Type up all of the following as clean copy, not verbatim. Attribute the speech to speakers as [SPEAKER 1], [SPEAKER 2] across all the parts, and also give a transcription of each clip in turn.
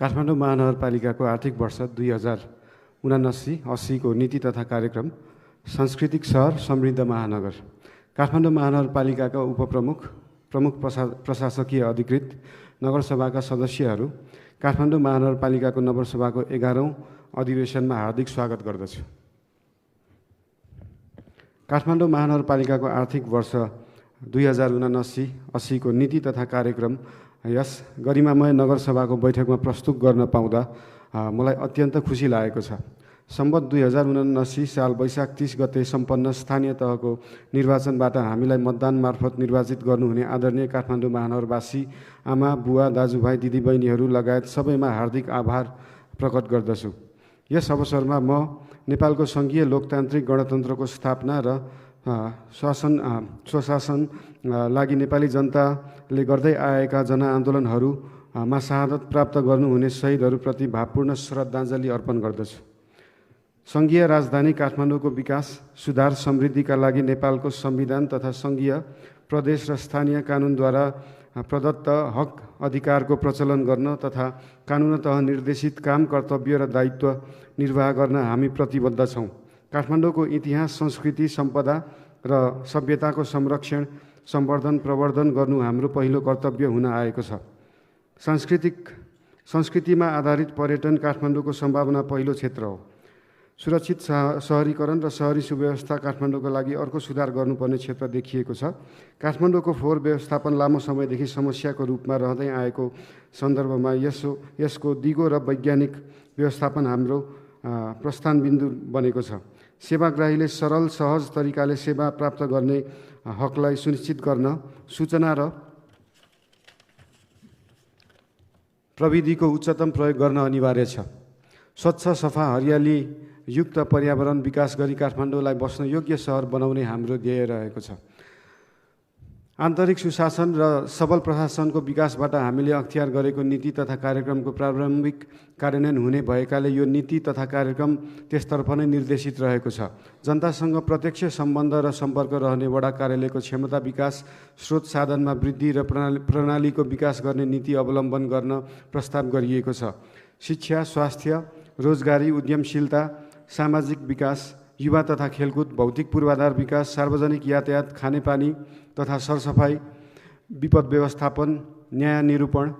[SPEAKER 1] काठमाडौँ महानगरपालिकाको आर्थिक वर्ष 2079-80 को नीति तथा कार्यक्रम सांस्कृतिक शहर समृद्ध महानगर। काठमाडौँ महानगरपालिकाका उपप्रमुख, प्रमुख प्रशासकीय अधिकृत, नगरसभाका सदस्यहरू, काठमाडौँ महानगरपालिकाको नगरसभाको 11औं अधिवेशनमा हार्दिक स्वागत गर्दछु। काठमाडौँ महानगरपालिकाको आर्थिक वर्ष 2079-80 को नीति तथा कार्यक्रम यस गरिमामय नगरसभाको बैठकमा प्रस्तुत गर्न पाउँदा मलाई अत्यन्त खुसी लागेको छ। सम्वत 2079 साल वैशाख 30 गते सम्पन्न स्थानीय तहको निर्वाचनबाट हामीलाई मतदान मार्फत निर्वाचित गर्नुहुने आदरणीय काठमाडौँ महानगरवासी आमा, बुवा, दाजुभाइ, दिदीबहिनीहरू लगायत सबैमा हार्दिक आभार प्रकट गर्दछु। यस अवसरमा म नेपालको सङ्घीय लोकतान्त्रिक गणतन्त्रको स्थापना र स्वशासन लागि नेपाली जनताले गर्दै आएका जनआन्दोलनहरूमा शहादत प्राप्त गर्नुहुने शहीदहरूप्रति भावपूर्ण श्रद्धाञ्जली अर्पण गर्दछु। सङ्घीय राजधानी काठमाडौँको विकास, सुधार, समृद्धिका लागि नेपालको संविधान तथा सङ्घीय, प्रदेश र स्थानीय कानुनद्वारा प्रदत्त हक अधिकारको प्रचलन गर्न तथा कानुनतः निर्देशित काम, कर्तव्य र दायित्व निर्वाह गर्न हामी प्रतिबद्ध छौँ। काठमाडौँको इतिहास, संस्कृति, सम्पदा र सभ्यताको संरक्षण, सम्वर्धन, प्रवर्धन गर्नु हाम्रो पहिलो कर्तव्य हुन आएको छ। संस्कृतिमा आधारित पर्यटन काठमाडौँको सम्भावना पहिलो क्षेत्र हो। सुरक्षित सहरीकरण र सहरी सुव्यवस्था काठमाडौँको लागि अर्को सुधार गर्नुपर्ने क्षेत्र देखिएको छ। काठमाडौँको फोहोर व्यवस्थापन लामो समयदेखि समस्याको रूपमा रहँदै आएको सन्दर्भमा यसको दिगो र वैज्ञानिक व्यवस्थापन हाम्रो प्रस्थान बिन्दु बनेको छ। सेवाग्राहीले सरल, सहज तरिकाले सेवा प्राप्त गर्ने हकलाई सुनिश्चित गर्न सूचना र प्रविधिको उच्चतम प्रयोग गर्न अनिवार्य छ। स्वच्छ, सफा, हरियाली युक्त पर्यावरण विकास गरी काठमाडौँलाई बस्न योग्य सहर बनाउने हाम्रो ध्येय रहेको छ। आन्तरिक सुशासन र सबल प्रशासनको विकासबाट हामीले अख्तियार गरेको नीति तथा कार्यक्रमको प्रारम्भिक कार्यान्वयन हुने भएकाले यो नीति तथा कार्यक्रम त्यसतर्फ नै निर्देशित रहेको छ। जनतासँग प्रत्यक्ष सम्बन्ध र सम्पर्क रहने वडा कार्यालयको क्षमता विकास, स्रोत साधनमा वृद्धि र प्रणालीको विकास गर्ने नीति अवलम्बन गर्न प्रस्ताव गरिएको छ। शिक्षा, स्वास्थ्य, रोजगारी, उद्यमशीलता, सामाजिक विकास, युवा तथा खेलकुद, भौतिक पूर्वाधार विकास, सार्वजनिक यातायात, खानेपानी तथा सरसफाइ, विपद व्यवस्थापन, न्याय निरूपण,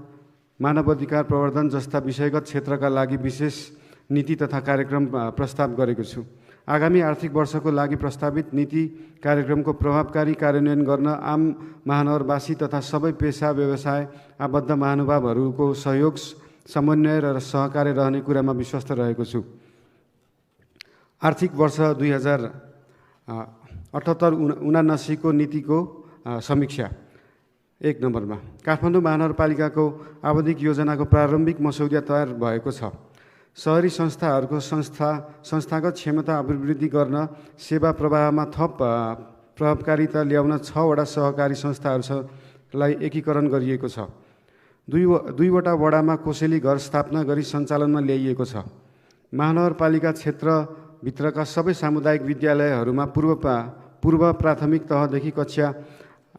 [SPEAKER 1] मानव अधिकार प्रवर्धन जस्ता विषयगत क्षेत्रका लागि विशेष नीति तथा कार्यक्रम प्रस्ताव गरेको छु। आगामी आर्थिक वर्षको लागि प्रस्तावित नीति कार्यक्रमको प्रभावकारी कार्यान्वयन गर्न आम महानगरवासी तथा सबै पेसा, व्यवसाय, आबद्ध महानुभावहरूको सहयोग, समन्वय र सहकार्य रहने कुरामा विश्वस्त रहेको छु। आर्थिक वर्ष 2078-79 को नीतिको समीक्षा। 1 नम्बरमा काठमाडौँ महानगरपालिकाको आवधिक योजनाको प्रारम्भिक मसौदा तयार भएको छ। सहरी संस्थाहरूको संस्थागत क्षमता अभिवृद्धि गर्न, सेवा प्रवाहमा थप प्रभावकारिता ल्याउन 6 वटा सहकारी संस्थाहरूलाई एकीकरण गरिएको छ। 2 वटा वडामा कोसेली घर स्थापना गरी सञ्चालनमा ल्याइएको छ। महानगरपालिका क्षेत्रभित्रका सबै सामुदायिक विद्यालयहरूमा पूर्व प्राथमिक तहदेखि कक्षा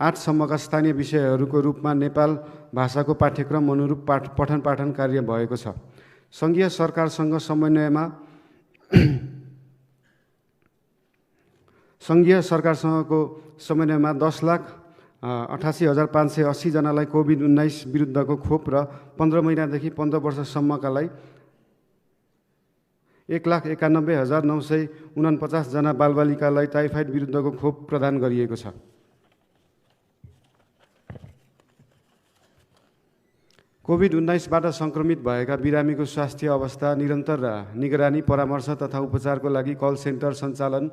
[SPEAKER 1] 8 सम्मका स्थानीय विषयहरूको रूपमा नेपाल भाषाको पाठ्यक्रम अनुरूप पठन पाठन कार्य भएको छ। सङ्घीय सरकारसँगको समन्वयमा 10,88,580 जनालाई कोभिड-19 विरुद्धको खोप र 15 महिनादेखि 15 वर्षसम्मकालाई 1,91,949 जना बालबालिकालाई टाइफाइड विरुद्धको खोप प्रदान गरिएको छ। कोभिड-19बाट सङ्क्रमित भएका बिरामीको स्वास्थ्य अवस्था निरन्तर निगरानी, परामर्श तथा उपचारको लागि कल सेन्टर सञ्चालन,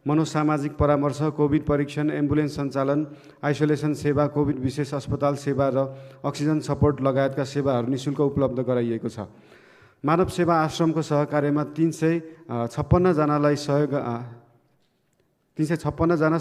[SPEAKER 1] मनोसामाजिक परामर्श, कोभिड परीक्षण, एम्बुलेन्स सञ्चालन, आइसोलेसन सेवा, कोभिड विशेष अस्पताल सेवा र अक्सिजन सपोर्ट लगायतका सेवाहरू निःशुल्क उपलब्ध गराइएको छ। मानव सेवा आश्रमको सहकार्यमा 356 जनालाई 356 जना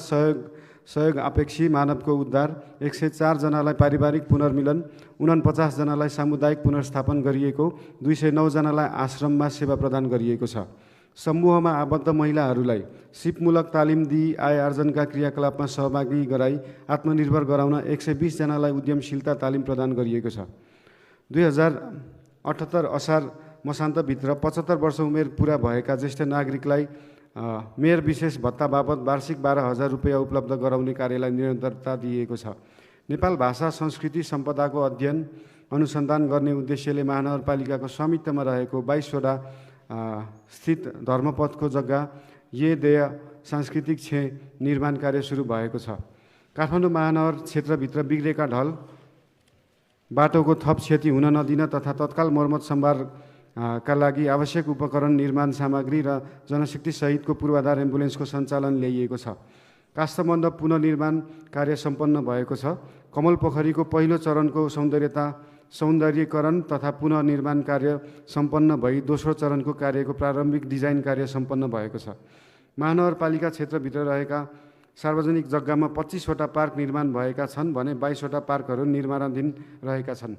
[SPEAKER 1] सहयोग अपेक्षी मानवको उद्धार, 104 जनालाई पारिवारिक पुनर्मिलन, 49 जनालाई सामुदायिक पुनर्स्थापन गरिएको, 209 जनालाई आश्रममा सेवा प्रदान गरिएको छ। समूहमा आबद्ध महिलाहरूलाई सिपमूलक तालिम दिई आय आर्जनका क्रियाकलापमा सहभागी गराई आत्मनिर्भर गराउन 120 जनालाई उद्यमशीलता तालिम प्रदान गरिएको छ। 78 असार मसान्तभित्र 75 वर्ष उमेर पुरा भएका ज्येष्ठ नागरिकलाई मेयर विशेष भत्ता बाबत वार्षिक 12,000 रुपियाँ उपलब्ध गराउने कार्यलाई निरन्तरता दिएको छ। नेपाल भाषा संस्कृति सम्पदाको अध्ययन अनुसन्धान गर्ने उद्देश्यले महानगरपालिकाको स्वामित्वमा रहेको 22वटा स्थित धर्मपथको जग्गा देय सांस्कृतिक निर्माण कार्य सुरु भएको छ। काठमाडौँ महानगर क्षेत्रभित्र बिग्रेका ढल बाटोको थप क्षति हुन नदिन तथा तत्काल मर्मत सम्भार का लागि आवश्यक उपकरण निर्माण सामग्री र जनशक्ति सहितको पूर्वाधार एम्बुलेन्सको सञ्चालन ल्याइएको छ। काष्ठबन्ध पुनर्निर्माण कार्य सम्पन्न भएको छ। कमल पोखरीको पहिलो चरणको सौन्दर्यीकरण तथा पुनर्निर्माण कार्य सम्पन्न भई दोस्रो चरणको कार्यको प्रारम्भिक डिजाइन कार्य सम्पन्न भएको छ। महानगरपालिका क्षेत्रभित्र रहेका सार्वजनिक जग्गामा 25वटा पार्क निर्माण भएका छन् भने 22वटा पार्कहरू निर्माणाधीन रहेका छन्।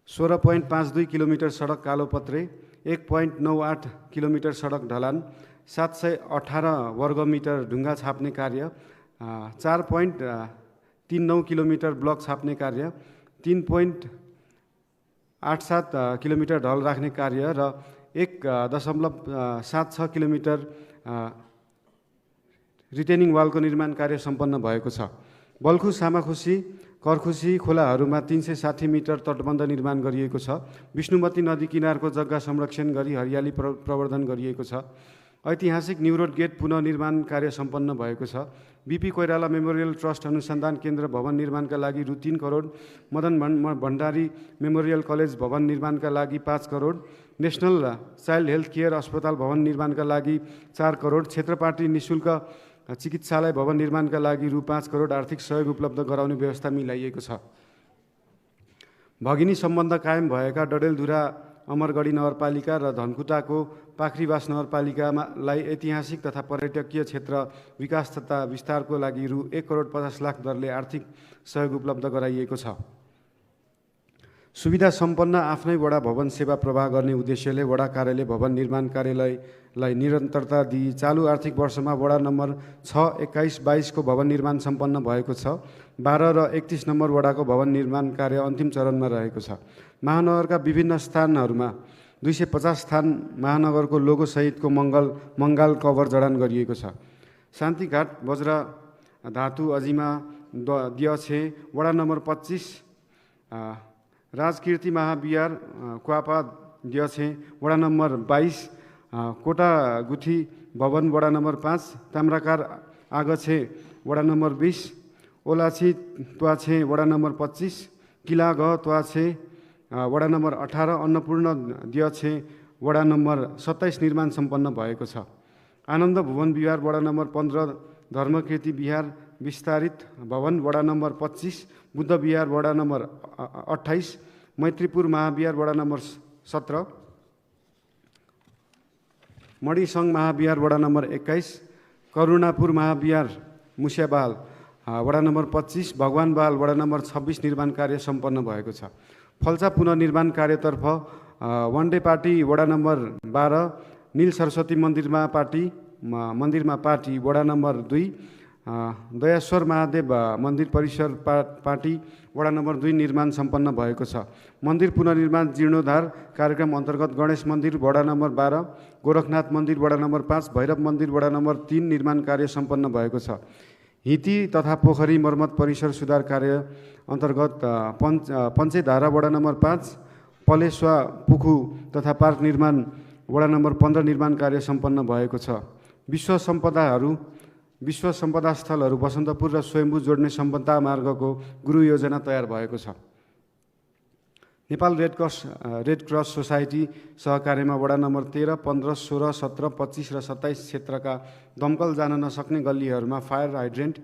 [SPEAKER 1] ₹16.52 किलोमिटर सडक कालोपत्रे, 1.98 किलोमिटर सडक ढलान, 718 वर्गमिटर ढुङ्गा छाप्ने कार्य, 4.39 किलोमिटर ब्लक छाप्ने कार्य, 3.87 किलोमिटर ढल राख्ने कार्य र 1.76 किलोमिटर रिटेनिङ वालको निर्माण कार्य सम्पन्न भएको छ। बल्खु, सामाखुसी, करखुसी खोलाहरूमा 360 मिटर तटबन्ध निर्माण गरिएको छ। विष्णुमती नदी किनारको जग्गा संरक्षण गरी हरियाली प्रवर्धन गरिएको छ। ऐतिहासिक न्युरोड गेट पुनर्निर्माण कार्य सम्पन्न भएको छ। बीपी कोइराला मेमोरियल ट्रस्ट अनुसन्धान केन्द्र भवन निर्माणका लागि रु 3 करोड, मदन भण्डारी मेमोरियल कलेज भवन निर्माणका लागि 5 crore, national child health care अस्पताल भवन निर्माणका लागि 4 करोड, क्षेत्रपाटी निःशुल्क चिकित्सालय भवन निर्माणका लागि रु 5 करोड आर्थिक सहयोग उपलब्ध गराउने व्यवस्था मिलाइएको छ। भगिनी सम्बन्ध कायम भएका डडेलधुरा अमरगढी नगरपालिका र धनकुटाको पाखरीवास नगरपालिकालाई ऐतिहासिक तथा पर्यटकीय क्षेत्र विकास तथा विस्तारको लागि रु 1 करोड 50 लाख दरले आर्थिक सहयोग उपलब्ध गराइएको छ। सुविधा सम्पन्न आफ्नै वडा भवन सेवा प्रवाह गर्ने उद्देश्यले वडा कार्यालय भवन निर्माण कार्यालयलाई निरन्तरता दिई चालु आर्थिक वर्षमा वडा नम्बर 6, 21, 22 को भवन निर्माण सम्पन्न भएको छ। 12 र 31 नम्बर वडाको भवन निर्माण कार्य अन्तिम चरणमा रहेको छ। महानगरका विभिन्न स्थानहरूमा 250 स्थान महानगरको लोगो सहितको मङ्गाल कभर जडान गरिएको छ। शान्तिघाट बज्र धातु अजिमा दियछे वडा नम्बर 25, राजकीर्ति महाविहार क्वापा दियछे वडा नम्बर 22, कोटा गुठी भवन वडा नम्बर 5, ताम्राकार आगछे वडा नम्बर 20, ओलाछी त्वाछे वडा नम्बर 25, किलाग त्वाछे वडा नम्बर 18, अन्नपूर्ण दियछे वडा नम्बर 27 निर्माण सम्पन्न भएको छ। आनन्द भुवन विहार वडा नम्बर 15, धर्मकीर्ति विहार विस्तारित भवन वडा नम्बर 25, बुद्ध विहार वडा नम्बर 28, मैत्रीपुर महाविहार वडा नम्बर 17, मणिसङ्घ महाविहार वडा नम्बर 21, करुणापुर महाविहार मुस्याबाल वडा नम्बर 25, भगवानबाल वडा नम्बर 26 निर्माण कार्य सम्पन्न भएको छ। फल्चा पुनर्निर्माण कार्यतर्फ वनडे पार्टी वडा नम्बर 12, नील सरस्वती मन्दिरमा पार्टी वडा नम्बर 2, दयाश्वर महादेव मन्दिर परिसर पार्टी वडा नम्बर 2 निर्माण सम्पन्न भएको छ। मन्दिर पुनर्निर्माण जीर्णोद्धार कार्यक्रम अन्तर्गत गणेश मन्दिर वडा नम्बर 12, गोरखनाथ मन्दिर वडा नम्बर 5, भैरव मन्दिर वडा नम्बर 3 निर्माण कार्य सम्पन्न भएको छ। हिती तथा पोखरी मर्मत परिसर सुधार कार्य अन्तर्गत पञ्चेधारा वडा नम्बर 5, पलेस्वा पुखु तथा पार्क निर्माण वडा नम्बर 15 निर्माण कार्य सम्पन्न भएको छ। विश्व सम्पदा स्थलहरू बसन्तपुर र स्वयम्भू जोड्ने सम्पदा मार्गको गुरु योजना तयार भएको छ। नेपाल रेड क्रस सोसाइटी सहकार्यमा वडा नम्बर 13, 15, 16, 17, 25 र 27 क्षेत्रका दमकल जान नसक्ने गल्लीहरूमा फायर हाइड्रेन्ट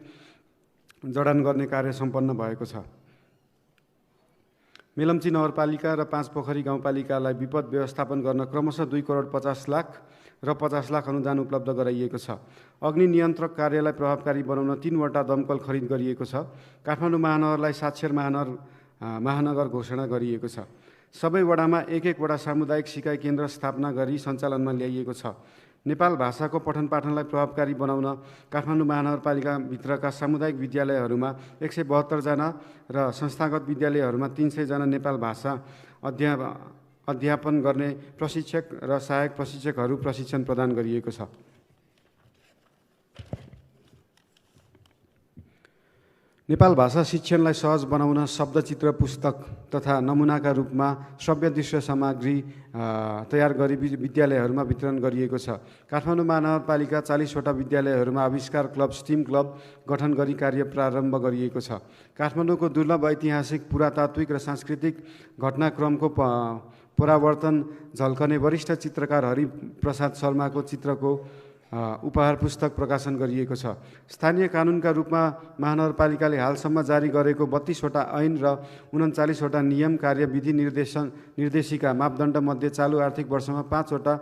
[SPEAKER 1] जडान गर्ने कार्य सम्पन्न भएको छ। मेलम्ची नगरपालिका र 5 पोखरी गाउँपालिकालाई विपद व्यवस्थापन गर्न क्रमशः 2 करोड 50 लाख र 50 लाख अनुदान उपलब्ध गराइएको छ। अग्नि नियन्त्रक कार्यलाई प्रभावकारी बनाउन 3वटा दमकल खरिद गरिएको छ। काठमाडौँ महानगरलाई साक्षर महानगर घोषणा गरिएको छ। सबै वडामा 1-1 वटा सामुदायिक सिकाइ केन्द्र स्थापना गरी सञ्चालनमा ल्याइएको छ। नेपाल भाषाको पठन पाठनलाई प्रभावकारी बनाउन काठमाडौँ महानगरपालिकाभित्रका सामुदायिक विद्यालयहरूमा 172 जना र संस्थागत विद्यालयहरूमा 300 जना नेपाल भाषा अध्यापन गर्ने प्रशिक्षक र सहायक प्रशिक्षकहरू प्रशिक्षण प्रदान गरिएको छ। नेपाल भाषा शिक्षणलाई सहज बनाउन शब्दचित्र पुस्तक तथा नमुनाका रूपमा श्रव्य दृश्य सामग्री तयार गरी विद्यालयहरूमा वितरण गरिएको छ। काठमाडौँ महानगरपालिका 40 वटा विद्यालयहरूमा आविष्कार क्लब स्टिम क्लब गठन गरी कार्य प्रारम्भ गरिएको छ। काठमाडौँको दुर्लभ ऐतिहासिक पुरातात्विक र सांस्कृतिक घटनाक्रमको परावर्तन झल्कने वरिष्ठ चित्रकार हरिप्रसाद शर्माको चित्रको उपहार पुस्तक प्रकाशन गरिएको छ। स्थानीय कानुनका रूपमा महानगरपालिकाले हालसम्म जारी गरेको 32 वटा ऐन र 39 वटा नियम कार्यविधि निर्देशिका मापदण्डमध्ये चालु आर्थिक वर्षमा 5 वटा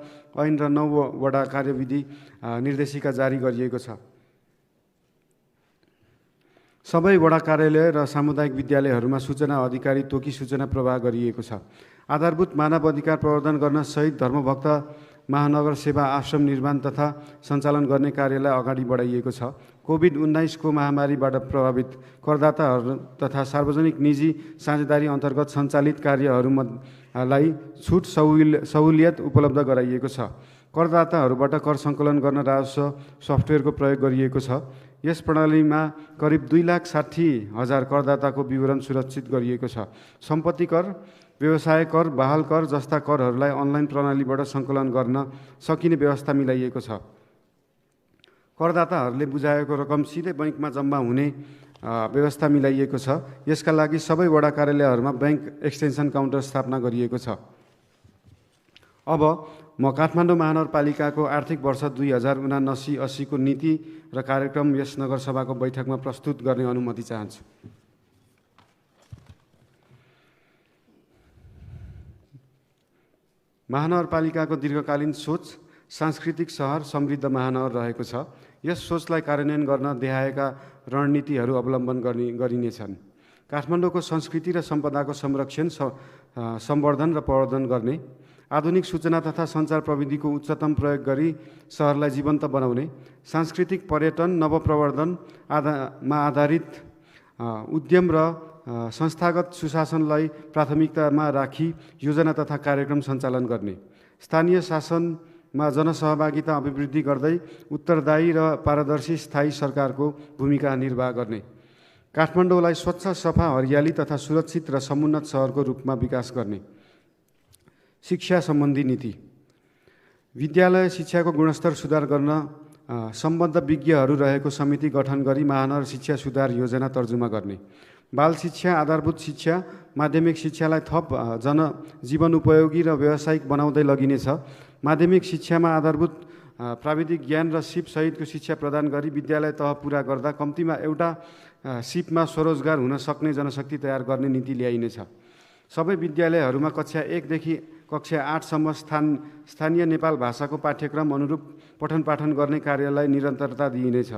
[SPEAKER 1] ऐन र 9 वटा कार्यविधि निर्देशिका जारी गरिएको छ। सबै वडा कार्यालय र सामुदायिक विद्यालयहरूमा सूचना अधिकारी तोकी सूचना प्रवाह गरिएको छ। आधारभूत मानव अधिकार प्रवर्धन गर्न सहित धर्मभक्त महानगर सेवा आश्रम निर्माण तथा सञ्चालन गर्ने कार्यलाई अगाडि बढाइएको छ। कोभिड-19 को महामारीबाट प्रभावित करदाताहरू तथा सार्वजनिक निजी साझेदारी अन्तर्गत सञ्चालित कार्यहरूलाई छुट सहुलियत उपलब्ध गराइएको छ। करदाताहरूबाट कर सङ्कलन गर्न राजस्व सफ्टवेयरको प्रयोग गरिएको छ। यस प्रणालीमा करिब 2,60,000 करदाताको विवरण सुरक्षित गरिएको छ। सम्पत्ति कर, व्यवसाय कर, बहाल कर जस्ता करहरूलाई अनलाइन प्रणालीबाट सङ्कलन गर्न सकिने व्यवस्था मिलाइएको छ। करदाताहरूले बुझाएको रकम सिधै बैंकमा जम्मा हुने व्यवस्था मिलाइएको छ। यसका लागि सबै वडा कार्यालयहरूमा बैंक एक्सटेन्सन काउन्टर स्थापना गरिएको छ। अब म काठमाडौँ महानगरपालिकाको आर्थिक वर्ष 2079-80 को नीति र कार्यक्रम यस नगरसभाको बैठकमा प्रस्तुत गर्ने अनुमति चाहन्छु। महानगरपालिकाको दीर्घकालीन सोच सांस्कृतिक सहर समृद्ध महानगर रहेको छ। यस सोचलाई कार्यान्वयन गर्न देखाएका रणनीतिहरू अवलम्बन गरिनेछन्। काठमाडौँको संस्कृति र सम्पदाको संरक्षण, सम्वर्धन र प्रवर्धन गर्ने, आधुनिक सूचना तथा सञ्चार प्रविधिको उच्चतम प्रयोग गरी सहरलाई जीवन्त बनाउने, सांस्कृतिक पर्यटन नवप्रवर्धनमा आधारित उद्यम र संस्थागत सुशासनलाई प्राथमिकतामा राखी योजना तथा कार्यक्रम सञ्चालन गर्ने, स्थानीय शासनमा जनसहभागिता अभिवृद्धि गर्दै उत्तरदायी र पारदर्शी स्थायी सरकारको भूमिका निर्वाह गर्ने, काठमाडौँलाई स्वच्छ, सफा, हरियाली तथा सुरक्षित र समुन्नत सहरको रूपमा विकास गर्ने। शिक्षा सम्बन्धी नीति। विद्यालय शिक्षाको गुणस्तर सुधार गर्न सम्बद्ध विज्ञहरू रहेको समिति गठन गरी महानगर शिक्षा सुधार योजना तर्जुमा गर्ने, बाल शिक्षा, आधारभूत शिक्षा, माध्यमिक शिक्षालाई थप जीवन उपयोगी र व्यावसायिक बनाउँदै लगिनेछ। माध्यमिक शिक्षामा आधारभूत प्राविधिक ज्ञान र सिप सहितको शिक्षा प्रदान गरी विद्यालय तह पुरा गर्दा कम्तीमा एउटा सिपमा स्वरोजगार हुन सक्ने जनशक्ति तयार गर्ने नीति ल्याइनेछ। सबै विद्यालयहरूमा कक्षा 1 देखि कक्षा 8 सम्म स्थानीय नेपाल भाषाको पाठ्यक्रम अनुरूप पठन पाठन गर्ने कार्यलाई निरन्तरता दिइनेछ।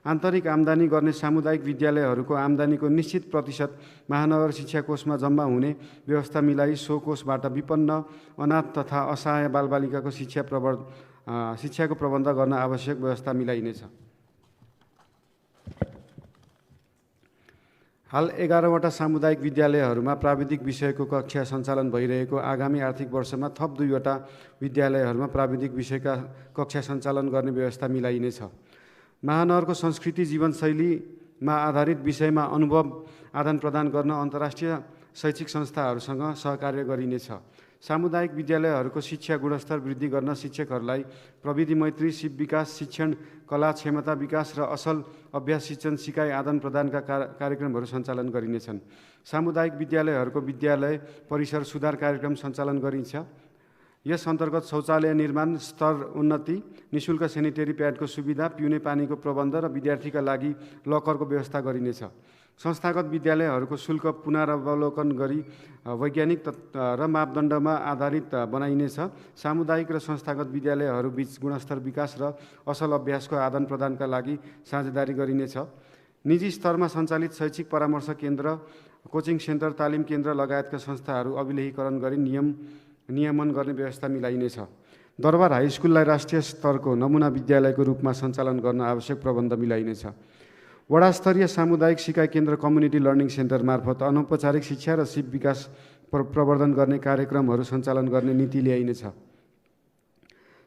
[SPEAKER 1] आन्तरिक आम्दानी गर्ने सामुदायिक विद्यालयहरूको आम्दानीको निश्चित प्रतिशत महानगर शिक्षा कोषमा जम्मा हुने व्यवस्था मिलाई सो कोषबाट विपन्न, अनाथ तथा असहाय बालबालिकाको शिक्षाको प्रबन्ध गर्न आवश्यक व्यवस्था मिलाइनेछ। हाल 11 वटा सामुदायिक विद्यालयहरूमा प्राविधिक विषयको कक्षा सञ्चालन भइरहेको आगामी आर्थिक वर्षमा थप 2 वटा विद्यालयहरूमा प्राविधिक विषयका कक्षा सञ्चालन गर्ने व्यवस्था मिलाइनेछ। महानगरको संस्कृति जीवनशैलीमा आधारित विषयमा अनुभव आदान प्रदान गर्न अन्तर्राष्ट्रिय शैक्षिक संस्थाहरूसँग सहकार्य गरिनेछ। सामुदायिक विद्यालयहरूको शिक्षा गुणस्तर वृद्धि गर्न शिक्षकहरूलाई प्रविधि मैत्री, सिप विकास शिक्षण, कला क्षमता विकास र असल अभ्यास शिक्षण सिकाइ आदान प्रदानका कार्यक्रमहरू सञ्चालन गरिनेछन्। सामुदायिक विद्यालयहरूको विद्यालय परिसर सुधार कार्यक्रम सञ्चालन गरिन्छ। यस अन्तर्गत शौचालय निर्माण, स्तर उन्नति, निःशुल्क सेनिटरी प्याडको सुविधा, पिउने पानीको प्रबन्ध र विद्यार्थीका लागि लकरको व्यवस्था गरिनेछ। संस्थागत विद्यालयहरूको शुल्क पुनरावलोकन गरी वैज्ञानिक र मापदण्डमा आधारित बनाइनेछ। सामुदायिक र संस्थागत विद्यालयहरूबीच गुणस्तर विकास र असल अभ्यासको आदान प्रदानका लागि साझेदारी गरिनेछ। निजी स्तरमा सञ्चालित शैक्षिक परामर्श केन्द्र, कोचिङ सेन्टर, तालिम केन्द्र लगायतका संस्थाहरू अभिलेखीकरण गरी नियमन गर्ने व्यवस्था मिलाइनेछ। दरबार हाई स्कुललाई राष्ट्रिय स्तरको नमुना विद्यालयको रूपमा सञ्चालन गर्न आवश्यक प्रबन्ध मिलाइनेछ। वडास्तरीय सामुदायिक सिकाइ केन्द्र कम्युनिटी लर्निङ सेन्टर मार्फत अनौपचारिक शिक्षा र सिप विकास प्रवर्धन गर्ने कार्यक्रमहरू सञ्चालन गर्ने नीति ल्याइनेछ।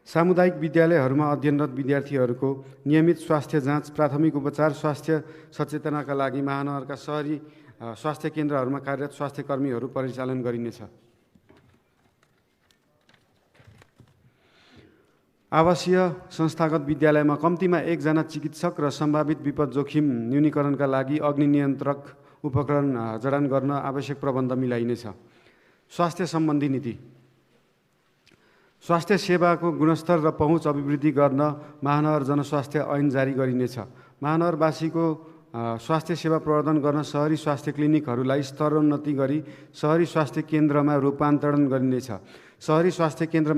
[SPEAKER 1] सामुदायिक विद्यालयहरूमा अध्ययनरत विद्यार्थीहरूको नियमित स्वास्थ्य जाँच, प्राथमिक उपचार, स्वास्थ्य सचेतनाका लागि महानगरका सहरी स्वास्थ्य केन्द्रहरूमा कार्यरत स्वास्थ्य कर्मीहरू परिचालन गरिनेछ। आवासीय संस्थागत विद्यालयमा कम्तीमा 1 जना चिकित्सक र सम्भावित विपद जोखिम न्यूनीकरणका लागि अग्नि नियन्त्रक उपकरण जडान गर्न आवश्यक प्रबन्ध मिलाइनेछ। स्वास्थ्य सम्बन्धी नीति। स्वास्थ्य सेवाको गुणस्तर र पहुँच अभिवृद्धि गर्न महानगर जनस्वास्थ्य ऐन जारी गरिनेछ। महानगरवासीको स्वास्थ्य सेवा प्रवर्धन गर्न सहरी स्वास्थ्य क्लिनिकहरूलाई स्तरोन्नति गरी सहरी स्वास्थ्य केन्द्रमा रूपान्तरण गरिनेछ। सहरी स्वास्थ्य केन्द्र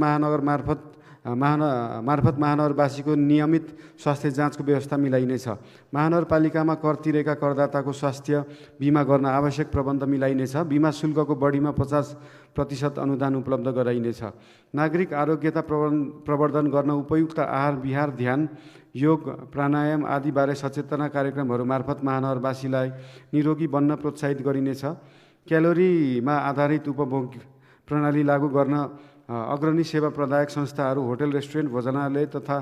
[SPEAKER 1] मार्फत महानगरवासीको नियमित स्वास्थ्य जाँचको व्यवस्था मिलाइनेछ। महानगरपालिकामा कर तिरेका करदाताको स्वास्थ्य बिमा गर्न आवश्यक प्रबन्ध मिलाइनेछ। बिमा शुल्कको बढीमा 50% अनुदान उपलब्ध गराइनेछ। नागरिक आरोग्यता प्रवर्धन गर्न उपयुक्त आहार विहार, ध्यान, योग, प्राणायाम आदिबारे सचेतना कार्यक्रमहरू मार्फत महानगरवासीलाई निरोगी बन्न प्रोत्साहित गरिनेछ। क्यालोरीमा आधारित उपभोग प्रणाली लागू गर्न अग्रणी सेवा प्रदायक संस्थाहरू, होटल, रेस्टुरेन्ट, भोजनालय तथा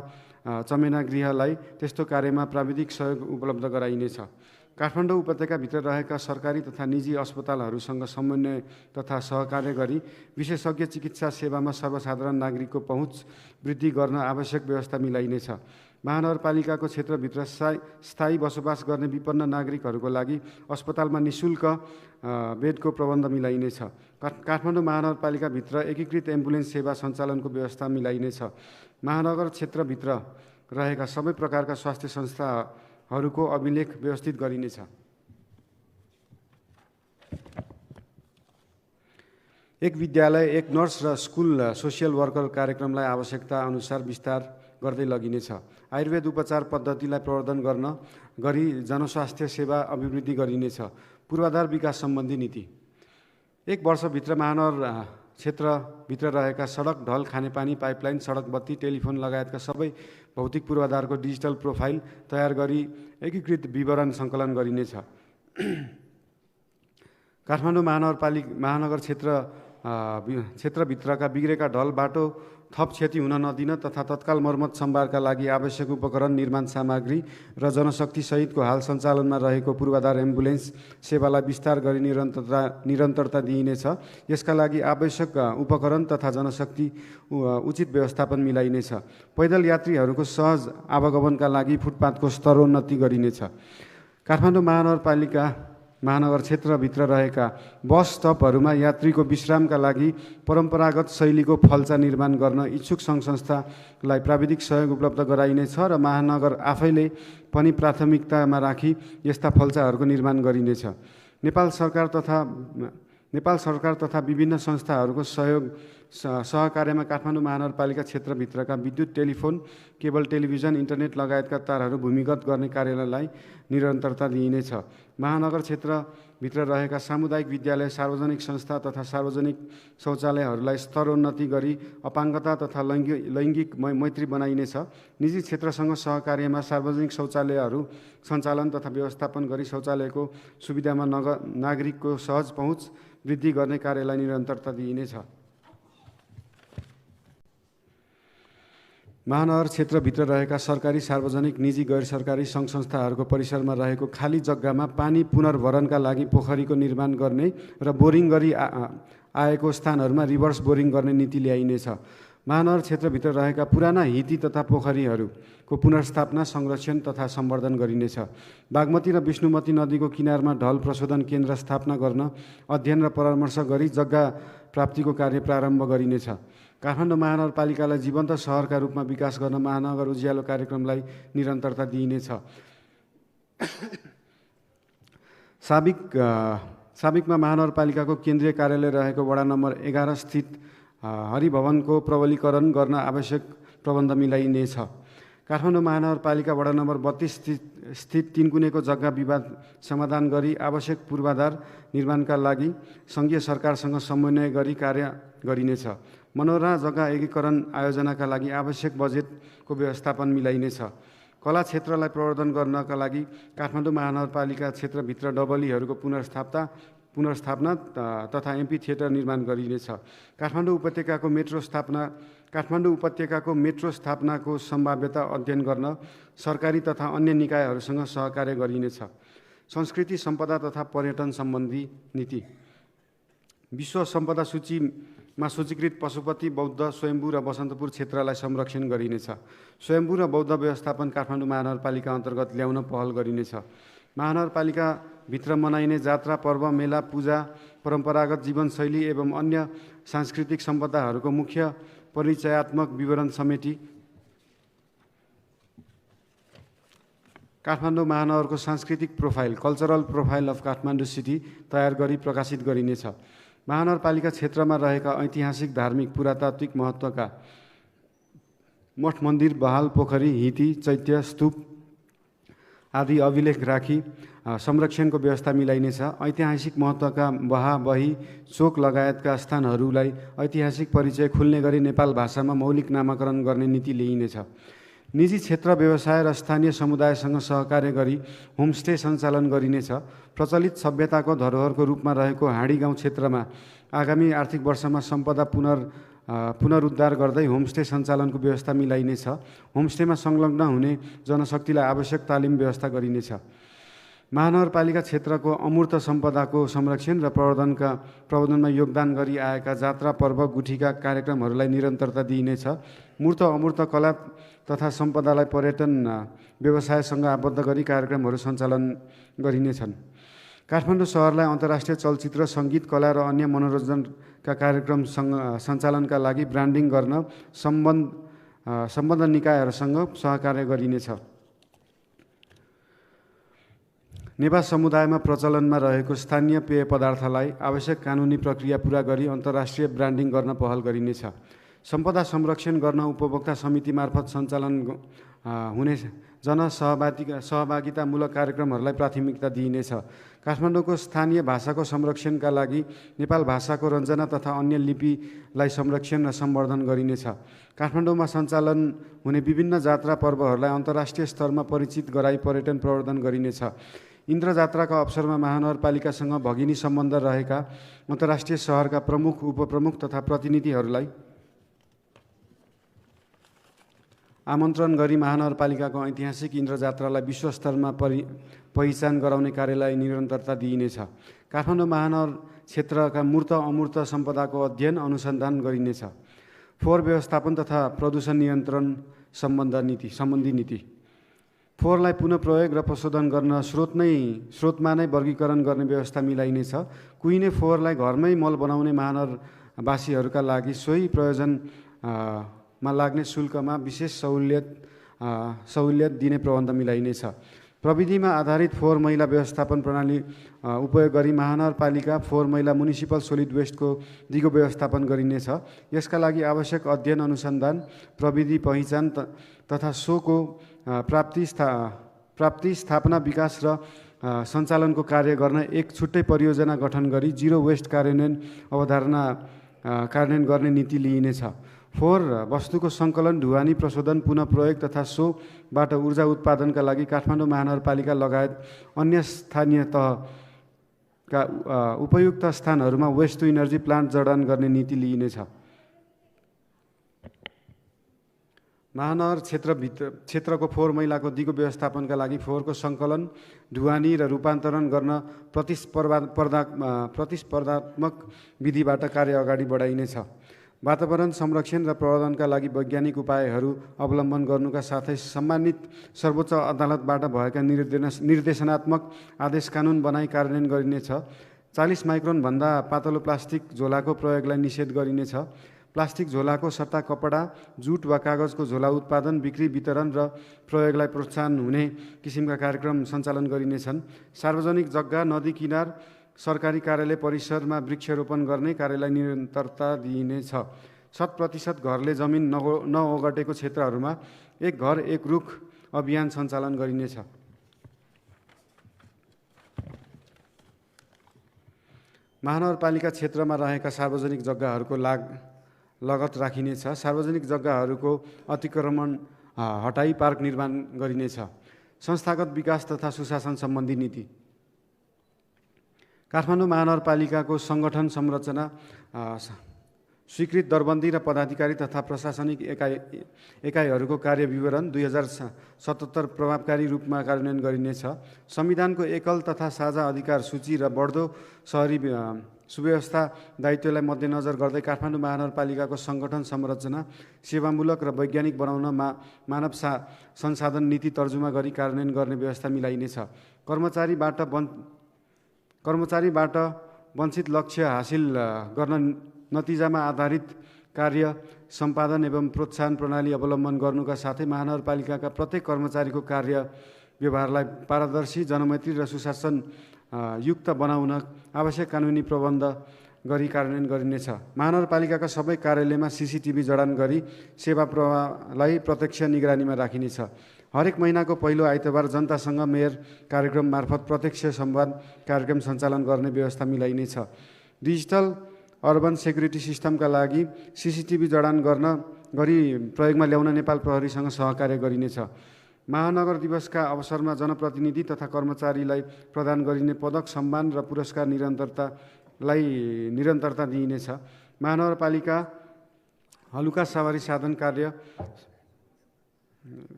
[SPEAKER 1] चमेना गृहलाई त्यस्तो कार्यमा प्राविधिक सहयोग उपलब्ध गराइनेछ। काठमाडौँ उपत्यकाभित्र रहेका सरकारी तथा निजी अस्पतालहरूसँग समन्वय तथा सहकार्य गरी विशेषज्ञ चिकित्सा सेवामा सर्वसाधारण नागरिकको पहुँच वृद्धि गर्न आवश्यक व्यवस्था मिलाइनेछ। महानगरपालिकाको क्षेत्रभित्र स्थायी बसोबास गर्ने विपन्न नागरिकहरूको लागि अस्पतालमा निःशुल्क बेडको प्रबन्ध मिलाइनेछ। काठमाडौँ महानगरपालिकाभित्र एकीकृत एम्बुलेन्स सेवा सञ्चालनको व्यवस्था मिलाइनेछ। महानगर क्षेत्रभित्र रहेका सबै प्रकारका स्वास्थ्य संस्थाहरूको अभिलेख व्यवस्थित गरिनेछ। एक विद्यालय, एक नर्स र स्कुल सोसियल वर्कर कार्यक्रमलाई आवश्यकता अनुसार विस्तार गर्दै लगिनेछ। आयुर्वेद उपचार पद्धतिलाई प्रवर्धन गर्न गरी जनस्वास्थ्य सेवा अभिवृद्धि गरिनेछ। पूर्वाधार विकास सम्बन्धी नीति। 1 वर्षभित्र महानगर क्षेत्रभित्र रहेका सडक, ढल, खानेपानी, पाइपलाइन, सडक, बत्ती, टेलिफोन लगायतका सबै भौतिक पूर्वाधारको डिजिटल प्रोफाइल तयार गरी एकीकृत विवरण सङ्कलन गरिनेछ। काठमाडौँ महानगर क्षेत्रभित्रका बिग्रेका ढल, बाटो थप क्षति हुन नदिन तथा तत्काल मर्मत सम्भारका लागि आवश्यक उपकरण, निर्माण सामग्री र जनशक्ति सहितको हाल सञ्चालनमा रहेको पूर्वाधार एम्बुलेन्स सेवालाई विस्तार गरी निरन्तरता दिइनेछ। यसका लागि आवश्यक उपकरण तथा जनशक्ति उचित व्यवस्थापन मिलाइनेछ। पैदल यात्रीहरूको सहज आवागमनका लागि फुटपाथको स्तरोन्नति गरिनेछ। काठमाडौँ महानगर क्षेत्रभित्र रहेका बस स्टपहरूमा यात्रीको विश्रामका लागि परम्परागत शैलीको फल्चा निर्माण गर्न इच्छुक सङ्घ संस्थालाई प्राविधिक सहयोग उपलब्ध गराइनेछ र महानगर आफैले पनि प्राथमिकतामा राखी यस्ता फल्चाहरूको निर्माण गरिनेछ। नेपाल सरकार तथा विभिन्न संस्थाहरूको सहकार्यमा काठमाडौँ महानगरपालिका क्षेत्रभित्रका विद्युत, टेलिफोन, केबल टेलिभिजन, इन्टरनेट लगायतका तारहरू भूमिगत गर्ने कार्यलाई निरन्तरता दिइनेछ। महानगर क्षेत्रभित्र रहेका सामुदायिक विद्यालय, सार्वजनिक संस्था तथा सार्वजनिक शौचालयहरूलाई स्तरोन्नति गरी अपाङ्गता तथा लैङ्गिक मैत्री बनाइनेछ। निजी क्षेत्रसँग सहकार्यमा सार्वजनिक शौचालयहरू सञ्चालन तथा व्यवस्थापन गरी शौचालयको सुविधामा नागरिकको सहज पहुँच वृद्धि गर्ने कार्यलाई निरन्तरता दिइनेछ। महानगर क्षेत्रभित्र रहेका सरकारी, सार्वजनिक, निजी, गैर सरकारी सङ्घ संस्थाहरूको परिसरमा रहेको खाली जग्गामा पानी पुनर्भरणका लागि पोखरीको निर्माण गर्ने र बोरिङ गरी आएको स्थानहरूमा रिभर्स बोरिङ गर्ने नीति ल्याइनेछ। महानगर क्षेत्रभित्र रहेका पुराना हिती तथा पोखरीहरूको पुनर्स्थापना, संरक्षण तथा सम्वर्धन गरिनेछ। बागमती र विष्णुमती नदीको किनारमा ढल प्रशोधन केन्द्र स्थापना गर्न अध्ययन र परामर्श गरी जग्गा प्राप्तिको कार्य प्रारम्भ गरिनेछ। काठमाडौँ महानगरपालिकालाई जीवन्त सहरका रूपमा विकास गर्न महानगर उज्यालो कार्यक्रमलाई निरन्तरता दिइनेछ। साबिकमा महानगरपालिकाको केन्द्रीय कार्यालय रहेको वडा नम्बर 11 स्थित हरिभवनको प्रबलीकरण गर्न आवश्यक प्रबन्ध मिलाइनेछ। काठमाडौँ महानगरपालिका वडा नम्बर 32 स्थित तिनकुनेको जग्गा विवाद समाधान गरी आवश्यक पूर्वाधार निर्माणका लागि सङ्घीय सरकारसँग समन्वय गरी कार्य गरिनेछ। मनोरञ्जन जग्गा एकीकरण आयोजनाका लागि आवश्यक बजेटको व्यवस्थापन मिलाइनेछ। कला क्षेत्रलाई प्रवर्धन गर्नका लागि काठमाडौँ महानगरपालिका क्षेत्रभित्र डबलीहरूको पुनर्स्थापना तथा एम्पी थिएटर निर्माण गरिनेछ। काठमाडौँ उपत्यकाको मेट्रो स्थापनाको सम्भाव्यता अध्ययन गर्न सरकारी तथा अन्य निकायहरूसँग सहकार्य गरिनेछ। संस्कृति सम्पदा तथा पर्यटन सम्बन्धी नीति। विश्व सम्पदा सूचीमा सूचीकृत पशुपति, बौद्ध, स्वयम्भू र बसन्तपुर क्षेत्रलाई संरक्षण गरिनेछ। स्वयम्भू र बौद्ध व्यवस्थापन काठमाडौँ महानगरपालिका अन्तर्गत ल्याउन पहल गरिनेछ। महानगरपालिकाभित्र मनाइने जात्रा, पर्व, मेला, पूजा, परम्परागत जीवनशैली एवं अन्य सांस्कृतिक सम्पदाहरूको मुख्य परिचयात्मक विवरण समेटी काठमाडौँ महानगरको सांस्कृतिक profile, cultural profile of Kathmandu city तयार गरी प्रकाशित गरिनेछ। महानगरपालिका क्षेत्रमा रहेका ऐतिहासिक, धार्मिक, पुरातात्विक महत्त्वका मठ मन्दिर, बहाल पोखरी, हिती, चैत्य, स्तूप आदि अभिलेख राखी संरक्षणको व्यवस्था मिलाइनेछ। ऐतिहासिक महत्त्वका बहा, बही, चोक लगायतका स्थानहरूलाई ऐतिहासिक परिचय खुल्ने गरी नेपाल भाषामा मौलिक नामाकरण गर्ने नीति ल्याइनेछ। निजी क्षेत्र, व्यवसाय र स्थानीय समुदायसँग सहकार्य गरी होमस्टे सञ्चालन गरिनेछ। प्रचलित सभ्यताको धरोहरको रूपमा रहेको हाँडी गाउँ क्षेत्रमा आगामी आर्थिक वर्षमा सम्पदा पुनरुद्धार गर्दै होमस्टे सञ्चालनको व्यवस्था मिलाइनेछ। होमस्टेमा संलग्न हुने जनशक्तिलाई आवश्यक तालिम व्यवस्था गरिनेछ। महानगरपालिका क्षेत्रको अमूर्त सम्पदाको संरक्षण र प्रवर्धनमा योगदान गरी आएका जात्रा, पर्व, गुठीका कार्यक्रमहरूलाई निरन्तरता दिइनेछ। मूर्त अमूर्त कला तथा सम्पदालाई पर्यटन व्यवसायसँग आबद्ध गरी कार्यक्रमहरू सञ्चालन गरिनेछन्। काठमाडौँ सहरलाई अन्तर्राष्ट्रिय चलचित्र, सङ्गीत, कला र अन्य मनोरञ्जनका कार्यक्रम सञ्चालनका लागि ब्रान्डिङ गर्न सम्बद्ध निकायहरूसँग सहकार्य गरिनेछ। नेवार समुदायमा प्रचलनमा रहेको स्थानीय पेय पदार्थलाई आवश्यक कानुनी प्रक्रिया पूरा गरी अन्तर्राष्ट्रिय ब्रान्डिङ गर्न पहल गरिनेछ। सम्पदा संरक्षण गर्न उपभोक्ता समिति मार्फत सञ्चालन हुने सहभागितामूलक कार्यक्रमहरूलाई प्राथमिकता दिइनेछ। काठमाडौँको स्थानीय भाषाको संरक्षणका लागि नेपाल भाषाको रञ्जना तथा अन्य लिपिलाई संरक्षण र सम्वर्धन गरिनेछ। काठमाडौँमा सञ्चालन हुने विभिन्न जात्रा, पर्वहरूलाई अन्तर्राष्ट्रिय स्तरमा परिचित गराई पर्यटन प्रवर्धन गरिनेछ। इन्द्र जात्राका अवसरमा महानगरपालिकासँग भगिनी सम्बन्ध रहेका अन्तर्राष्ट्रिय सहरका प्रमुख, उपप्रमुख तथा प्रतिनिधिहरूलाई आमन्त्रण गरी महानगरपालिकाको ऐतिहासिक इन्द्र जात्रालाई विश्वस्तरमा पहिचान गराउने कार्यलाई निरन्तरता दिइनेछ। काठमाडौँ महानगर क्षेत्रका मूर्त अमूर्त सम्पदाको अध्ययन अनुसन्धान गरिनेछ। फोहोर व्यवस्थापन तथा प्रदूषण नियन्त्रण सम्बन्धी नीति। फोहोरलाई पुनः प्रयोग र प्रशोधन गर्न स्रोतमा नै वर्गीकरण गर्ने व्यवस्था मिलाइनेछ। कुहिने फोहोरलाई घरमै मल बनाउने महानगरवासीहरूका लागि सोही प्रयोजनमा लाग्ने शुल्कमा विशेष सहुलियत दिने प्रबन्ध मिलाइनेछ। प्रविधिमा आधारित फोहोर मैला व्यवस्थापन प्रणाली उपयोग गरी महानगरपालिका फोहोर मैला म्युनिसिपल सोलिड वेस्टको दिगो व्यवस्थापन गरिनेछ। यसका लागि आवश्यक अध्ययन, अनुसन्धान, प्रविधि पहिचान तथा सोको प्राप्ति, स्थापना, विकास र सञ्चालनको कार्य गर्न एक छुट्टै परियोजना गठन गरी जिरो वेस्ट कार्यान्वयन अवधारणा कार्यान्वयन गर्ने नीति लिइनेछ। फोहोर वस्तुको सङ्कलन, ढुवानी, प्रशोधन, पुनः प्रयोग तथा सोबाट ऊर्जा उत्पादनका लागि काठमाडौँ महानगरपालिका लगायत अन्य स्थानीय तहका उपयुक्त स्थानहरूमा वेस्ट टु इनर्जी प्लान्ट जडान गर्ने नीति लिइनेछ। महानगर क्षेत्रको फोहोर मैलाको दिगो व्यवस्थापनका लागि फोहोरको सङ्कलन, ढुवानी र रूपान्तरण गर्न प्रतिस्पर्धात्मक विधिबाट कार्य अगाडि बढाइनेछ। वातावरण संरक्षण र प्रवर्धनका लागि वैज्ञानिक उपायहरू अवलम्बन गर्नुका साथै सम्मानित सर्वोच्च अदालतबाट भएका निर्देशनात्मक आदेश कानुन बनाई कार्यान्वयन गरिनेछ। 40 माइक्रोनभन्दा पातलो प्लास्टिक झोलाको प्रयोगलाई निषेध गरिनेछ। प्लास्टिक झोलाको सट्टा कपडा, जुट वा कागजको झोला उत्पादन, बिक्री, वितरण र प्रयोगलाई प्रोत्साहन हुने किसिमका कार्यक्रम सञ्चालन गरिनेछन्। सार्वजनिक जग्गा, नदी किनार, सरकारी कार्यालय परिसरमा वृक्षारोपण गर्ने कार्यलाई निरन्तरता दिइनेछ। 100% घरले जमिन नओगटेको क्षेत्रहरूमा एक घर एक रुख अभियान सञ्चालन गरिनेछ। महानगरपालिका क्षेत्रमा रहेका सार्वजनिक जग्गाहरूको लगत राखिनेछ। सार्वजनिक जग्गाहरूको अतिक्रमण हटाई पार्क निर्माण गरिनेछ। संस्थागत विकास तथा सुशासन सम्बन्धी नीति। काठमाडौँ महानगरपालिकाको सङ्गठन संरचना स्वीकृत दरबन्दी र पदाधिकारी तथा प्रशासनिक एकाइहरूको कार्य विवरण 2077 प्रभावकारी रूपमा कार्यान्वयन गरिनेछ। संविधानको एकल तथा साझा अधिकार सूची र बढ्दो सहरी सुव्यवस्था दायित्वलाई मध्यनजर गर्दै काठमाडौँ महानगरपालिकाको सङ्गठन संरचना सेवामूलक र वैज्ञानिक बनाउन मानव संसाधन नीति तर्जुमा गरी कार्यान्वयन गर्ने व्यवस्था मिलाइनेछ। कर्मचारीबाट वञ्चित लक्ष्य हासिल गर्न नतिजामा आधारित कार्य सम्पादन एवं प्रोत्साहन प्रणाली अवलम्बन गर्नुका साथै महानगरपालिकाका प्रत्येक कर्मचारीको कार्य व्यवहारलाई पारदर्शी, जनमैत्री र सुशासन युक्त बनाउन आवश्यक कानुनी प्रबन्ध गरी कार्यान्वयन गरिनेछ। महानगरपालिकाका सबै कार्यालयमा CCTV जडान गरी सेवा प्रवाहलाई प्रत्यक्ष निगरानीमा राखिनेछ। हरेक महिनाको पहिलो आइतबार जनतासँग मेयर कार्यक्रम मार्फत प्रत्यक्ष संवाद कार्यक्रम सञ्चालन गर्ने व्यवस्था मिलाइनेछ। डिजिटल अर्बन सेक्युरिटी सिस्टमका लागि CCTV जडान गरी प्रयोगमा ल्याउन नेपाल प्रहरीसँग सहकार्य गरिनेछ। महानगर दिवसका अवसरमा जनप्रतिनिधि तथा कर्मचारीलाई प्रदान गरिने पदक, सम्मान र पुरस्कार निरन्तरता दिइनेछ। महानगरपालिका हलुका सवारी साधन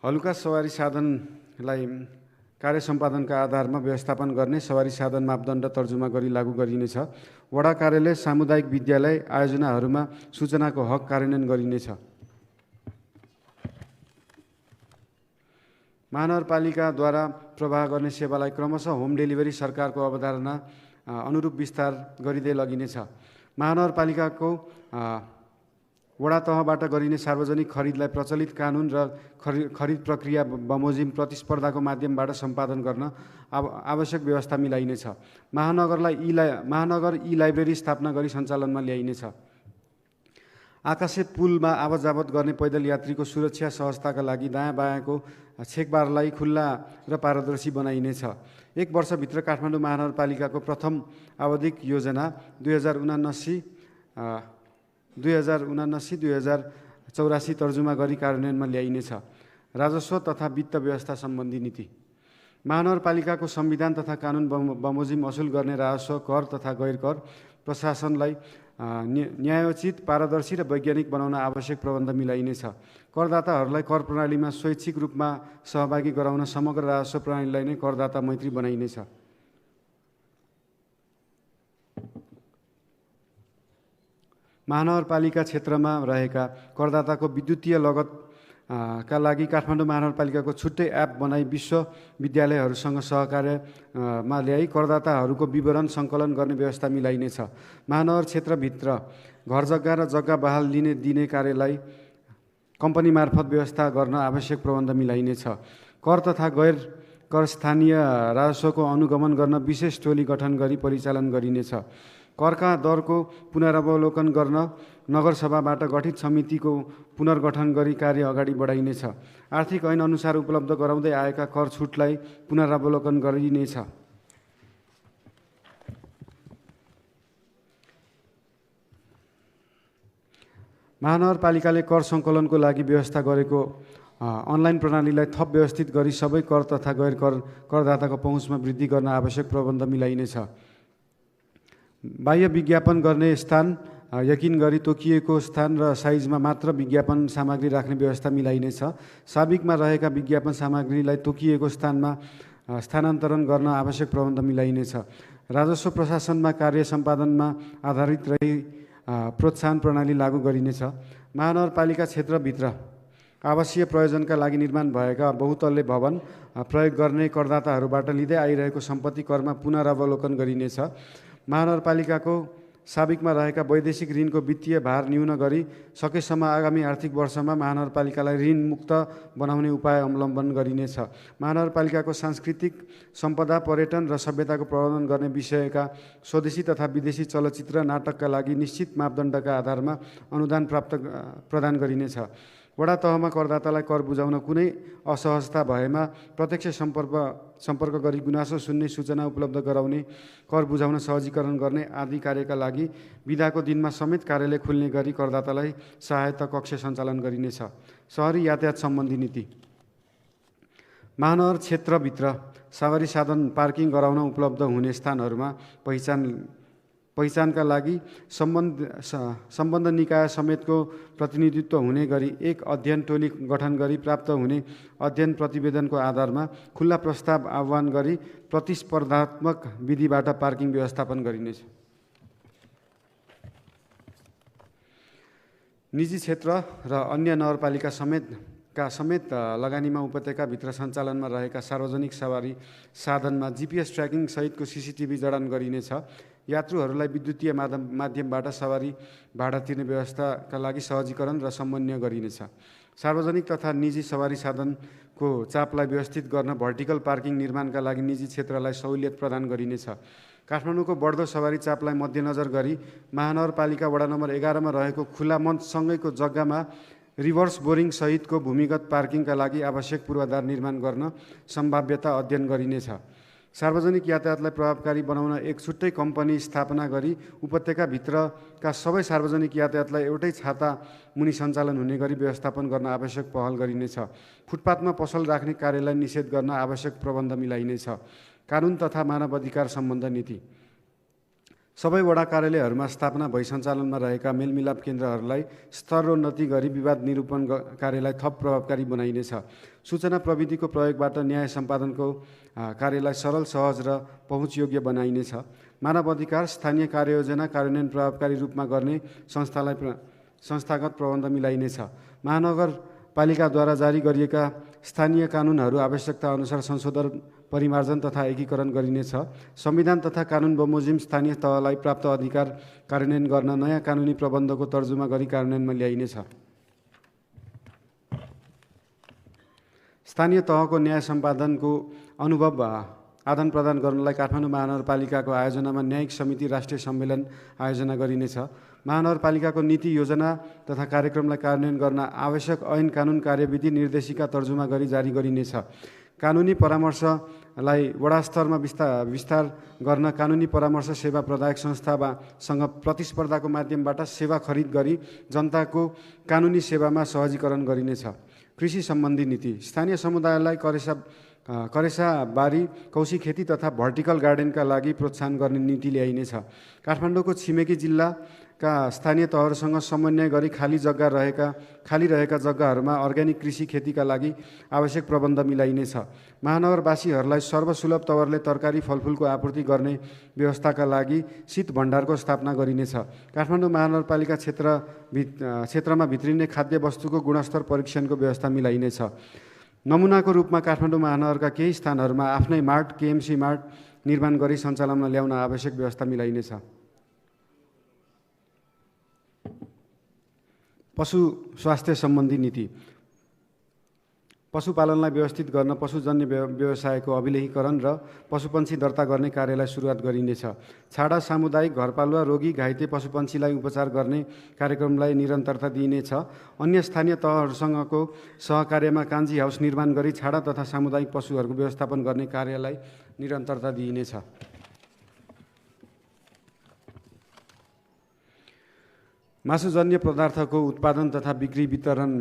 [SPEAKER 1] हलुका सवारी साधनलाई कार्य सम्पादनका आधारमा व्यवस्थापन गर्ने सवारी साधन मापदण्ड तर्जुमा गरी लागू गरिनेछ। वडा कार्यालय, सामुदायिक विद्यालय आयोजनाहरूमा सूचनाको हक कार्यान्वयन गरिनेछ। महानगरपालिकाद्वारा प्रवाह गर्ने सेवालाई क्रमशः होम डेलिभरी सरकारको अवधारणा अनुरूप विस्तार गरिँदै लगिनेछ। महानगरपालिकाको वडा तहबाट गरिने सार्वजनिक खरिदलाई प्रचलित कानुन र खरिद प्रक्रिया बमोजिम प्रतिस्पर्धाको माध्यमबाट सम्पादन गर्न आवश्यक व्यवस्था मिलाइनेछ। महानगर ई-लाइब्रेरी स्थापना गरी सञ्चालनमा ल्याइनेछ। आकाशे पुलमा आवत जावत गर्ने पैदल यात्रीको सुरक्षा सहजताका लागि दायाँ बायाँको छेकबारलाई खुल्ला र पारदर्शी बनाइनेछ। 1 वर्षभित्र काठमाडौँ महानगरपालिकाको प्रथम आवधिक योजना 2079-2084 तर्जुमा गरी कार्यान्वयनमा ल्याइनेछ। राजस्व तथा वित्त व्यवस्था सम्बन्धी नीति। महानगरपालिकाको संविधान तथा कानुन बमोजिम असुल गर्ने राजस्व, कर तथा गैर कर प्रशासनलाई न्यायोचित, पारदर्शी र वैज्ञानिक बनाउन आवश्यक प्रबन्ध मिलाइनेछ। करदाताहरूलाई कर प्रणालीमा स्वैच्छिक रूपमा सहभागी गराउन समग्र राजस्व प्रणालीलाई नै करदाता मैत्री बनाइनेछ। महानगरपालिका क्षेत्रमा रहेका करदाताको विद्युतीय लगत का लागि काठमाडौँ महानगरपालिकाको छुट्टै एप बनाई विश्वविद्यालयहरूसँग सहकार्यमा ल्याई करदाताहरूको विवरण सङ्कलन गर्ने व्यवस्था मिलाइनेछ। महानगर क्षेत्रभित्र घर जग्गा र जग्गा बहाल दिने कार्यलाई कम्पनी मार्फत व्यवस्था गर्न आवश्यक प्रबन्ध मिलाइनेछ। कर तथा गैर कर स्थानीय राजस्वको अनुगमन गर्न विशेष टोली गठन गरी परिचालन गरिनेछ। करका दरको पुनरावलोकन गर्न नगरसभाबाट गठित समितिको पुनर्गठन गरी कार्य अगाडि बढाइनेछ। आर्थिक ऐन अनुसार उपलब्ध गराउँदै आएका कर छुटलाई पुनरावलोकन गरिनेछ। महानगरपालिकाले कर सङ्कलनको लागि व्यवस्था गरेको अनलाइन प्रणालीलाई थप व्यवस्थित गरी सबै कर तथा गैर करदाताको पहुँचमा वृद्धि गर्न आवश्यक प्रबन्ध मिलाइनेछ। बाह्य विज्ञापन गर्ने स्थान यकिन गरी तोकिएको स्थान र साइजमा मात्र विज्ञापन सामग्री राख्ने व्यवस्था मिलाइनेछ। साबिकमा रहेका विज्ञापन सामग्रीलाई तोकिएको स्थानमा स्थानान्तरण गर्न आवश्यक प्रबन्ध मिलाइनेछ। राजस्व प्रशासनमा कार्य सम्पादनमा आधारित रही प्रोत्साहन प्रणाली लागू गरिनेछ। महानगरपालिका क्षेत्रभित्र आवासीय प्रयोजनका लागि निर्माण भएका बहुतल्ले भवन प्रयोग गर्ने करदाताहरूबाट लिँदै आइरहेको सम्पत्ति करमा पुनरावलोकन गरिनेछ। महानगरपालिकाको साबिकमा रहेका वैदेशिक ऋणको वित्तीय भार न्यून गरी सकेसम्म आगामी आर्थिक वर्षमा महानगरपालिकालाई ऋण मुक्त बनाउने उपाय अवलम्बन गरिनेछ। महानगरपालिकाको सांस्कृतिक सम्पदा, पर्यटन र सभ्यताको प्रबन्धन गर्ने विषयका स्वदेशी तथा विदेशी चलचित्र नाटकका लागि निश्चित मापदण्डका आधारमा अनुदान प्रदान गरिनेछ। वडा तहमा करदातालाई कर बुझाउन कुनै असहजता भएमा प्रत्यक्ष सम्पर्क गरी गुनासो सुन्ने, सूचना उपलब्ध गराउने, कर बुझाउन सहजीकरण गर्ने आदि कार्यका लागि बिदाको दिनमा समेत कार्यालय खुल्ने गरी करदातालाई सहायता कक्ष सञ्चालन गरिनेछ। सहरी यातायात सम्बन्धी नीति। महानगर क्षेत्रभित्र सवारी साधन पार्किङ गराउन उपलब्ध हुने स्थानहरूमा पहिचानका लागि सम्बन्ध निकाय समेतको प्रतिनिधित्व हुने गरी एक अध्ययन टोली गठन गरी प्राप्त हुने अध्ययन प्रतिवेदनको आधारमा खुल्ला प्रस्ताव आह्वान गरी प्रतिस्पर्धात्मक विधिबाट पार्किङ व्यवस्थापन गरिनेछ। निजी क्षेत्र र अन्य नगरपालिका समेत लगानीमा उपत्यकाभित्र सञ्चालनमा रहेका सार्वजनिक सवारी साधनमा GPS ट्र्याकिङ सहितको CCTV जडान गरिनेछ। यात्रुहरूलाई विद्युतीय माध्यमबाट सवारी भाडा तिर्ने व्यवस्थाका लागि सहजीकरण र समन्वय गरिनेछ। सार्वजनिक तथा निजी सवारी साधनको चापलाई व्यवस्थित गर्न भर्टिकल पार्किङ निर्माणका लागि निजी क्षेत्रलाई सहुलियत प्रदान गरिनेछ। काठमाडौँको बढ्दो सवारी चापलाई मध्यनजर गरी महानगरपालिका वडा नम्बर 11 मा रहेको खुला मञ्चसँगैको जग्गामा रिभर्स बोरिङ सहितको भूमिगत पार्किङका लागि आवश्यक पूर्वाधार निर्माण गर्न सम्भाव्यता अध्ययन गरिनेछ। सार्वजनिक यातायातलाई प्रभावकारी बनाउन एक छुट्टै कम्पनी स्थापना गरी उपत्यकाभित्रका सबै सार्वजनिक यातायातलाई एउटै छाता मुनि सञ्चालन हुने गरी व्यवस्थापन गर्न आवश्यक पहल गरिनेछ। फुटपाथमा पसल राख्ने कार्यलाई निषेध गर्न आवश्यक प्रबन्ध मिलाइनेछ। कानुन तथा मानव अधिकार सम्बन्ध नीति। सबै वडा कार्यालयहरूमा स्थापना भई सञ्चालनमा रहेका मेलमिलाप केन्द्रहरूलाई स्तरोन्नति गरी विवाद निरूपण कार्यलाई थप प्रभावकारी बनाइनेछ। सूचना प्रविधिको प्रयोगबाट न्याय सम्पादनको कार्यलाई सरल, सहज र पहुँचयोग्य बनाइनेछ। मानव अधिकार स्थानीय कार्ययोजना कार्यान्वयन प्रभावकारी रूपमा गर्ने संस्थागत प्रबन्ध मिलाइनेछ। महानगरपालिकाद्वारा जारी गरिएका स्थानीय कानुनहरू आवश्यकता अनुसार संशोधन, परिमार्जन तथा एकीकरण गरिनेछ। संविधान तथा कानुन बमोजिम स्थानीय तहलाई प्राप्त अधिकार कार्यान्वयन गर्न नयाँ कानुनी प्रबन्धको तर्जुमा गरी कार्यान्वयनमा ल्याइनेछ। स्थानीय तहको न्याय सम्पादनको अनुभव आदान प्रदान गर्नलाई काठमाडौँ महानगरपालिकाको आयोजनामा न्यायिक समिति राष्ट्रिय सम्मेलन आयोजना गरिनेछ। महानगरपालिकाको नीति, योजना तथा कार्यक्रमलाई कार्यान्वयन गर्न आवश्यक ऐन, कानुन, कार्यविधि, निर्देशिका तर्जुमा गरी जारी गरिनेछ। कानुनी परामर्शलाई वडा स्तरमा विस्तार गर्न कानुनी परामर्श सेवा प्रदायक संस्थासँग प्रतिस्पर्धाको माध्यमबाट सेवा खरिद गरी जनताको कानुनी सेवामा सहजीकरण गरिनेछ। कृषि सम्बन्धी नीति। स्थानीय समुदायलाई करेसा बारी, कौशी खेती तथा भर्टिकल गार्डनका लागि प्रोत्साहन गर्ने नीति ल्याइनेछ। काठमाडौँको छिमेकी जिल्लाका स्थानीय तहहरूसँग समन्वय गरी खाली रहेका जग्गाहरूमा अर्ग्यानिक कृषि खेतीका लागि आवश्यक प्रबन्ध मिलाइनेछ। महानगरवासीहरूलाई सर्वसुलभ तवरले तरकारी, फलफुलको आपूर्ति गर्ने व्यवस्थाका लागि शीत भण्डारको स्थापना गरिनेछ। काठमाडौँ महानगरपालिका क्षेत्रमा भित्रिने खाद्य वस्तुको गुणस्तर परीक्षणको व्यवस्था मिलाइनेछ। नमुनाको रूपमा काठमाडौँ महानगरका केही स्थानहरूमा आफ्नै मार्ट, KMC मार्ट निर्माण गरी सञ्चालनमा ल्याउन आवश्यक व्यवस्था मिलाइनेछ। पशु स्वास्थ्य सम्बन्धी नीति। पशुपालनलाई व्यवस्थित गर्न पशुजन्य व्यवसायको अभिलेखीकरण र पशुपन्छी दर्ता गर्ने कार्यलाई सुरुवात गरिनेछ। छाडा सामुदायिक घरपालुवा रोगी घाइते पशुपन्छीलाई उपचार गर्ने कार्यक्रमलाई निरन्तरता दिइनेछ। अन्य स्थानीय तहहरूसँगको सहकार्यमा कान्जी हाउस निर्माण गरी छाडा तथा सामुदायिक पशुहरूको व्यवस्थापन गर्ने कार्यलाई निरन्तरता दिइनेछ। मासुजन्य पदार्थको उत्पादन तथा बिक्री वितरण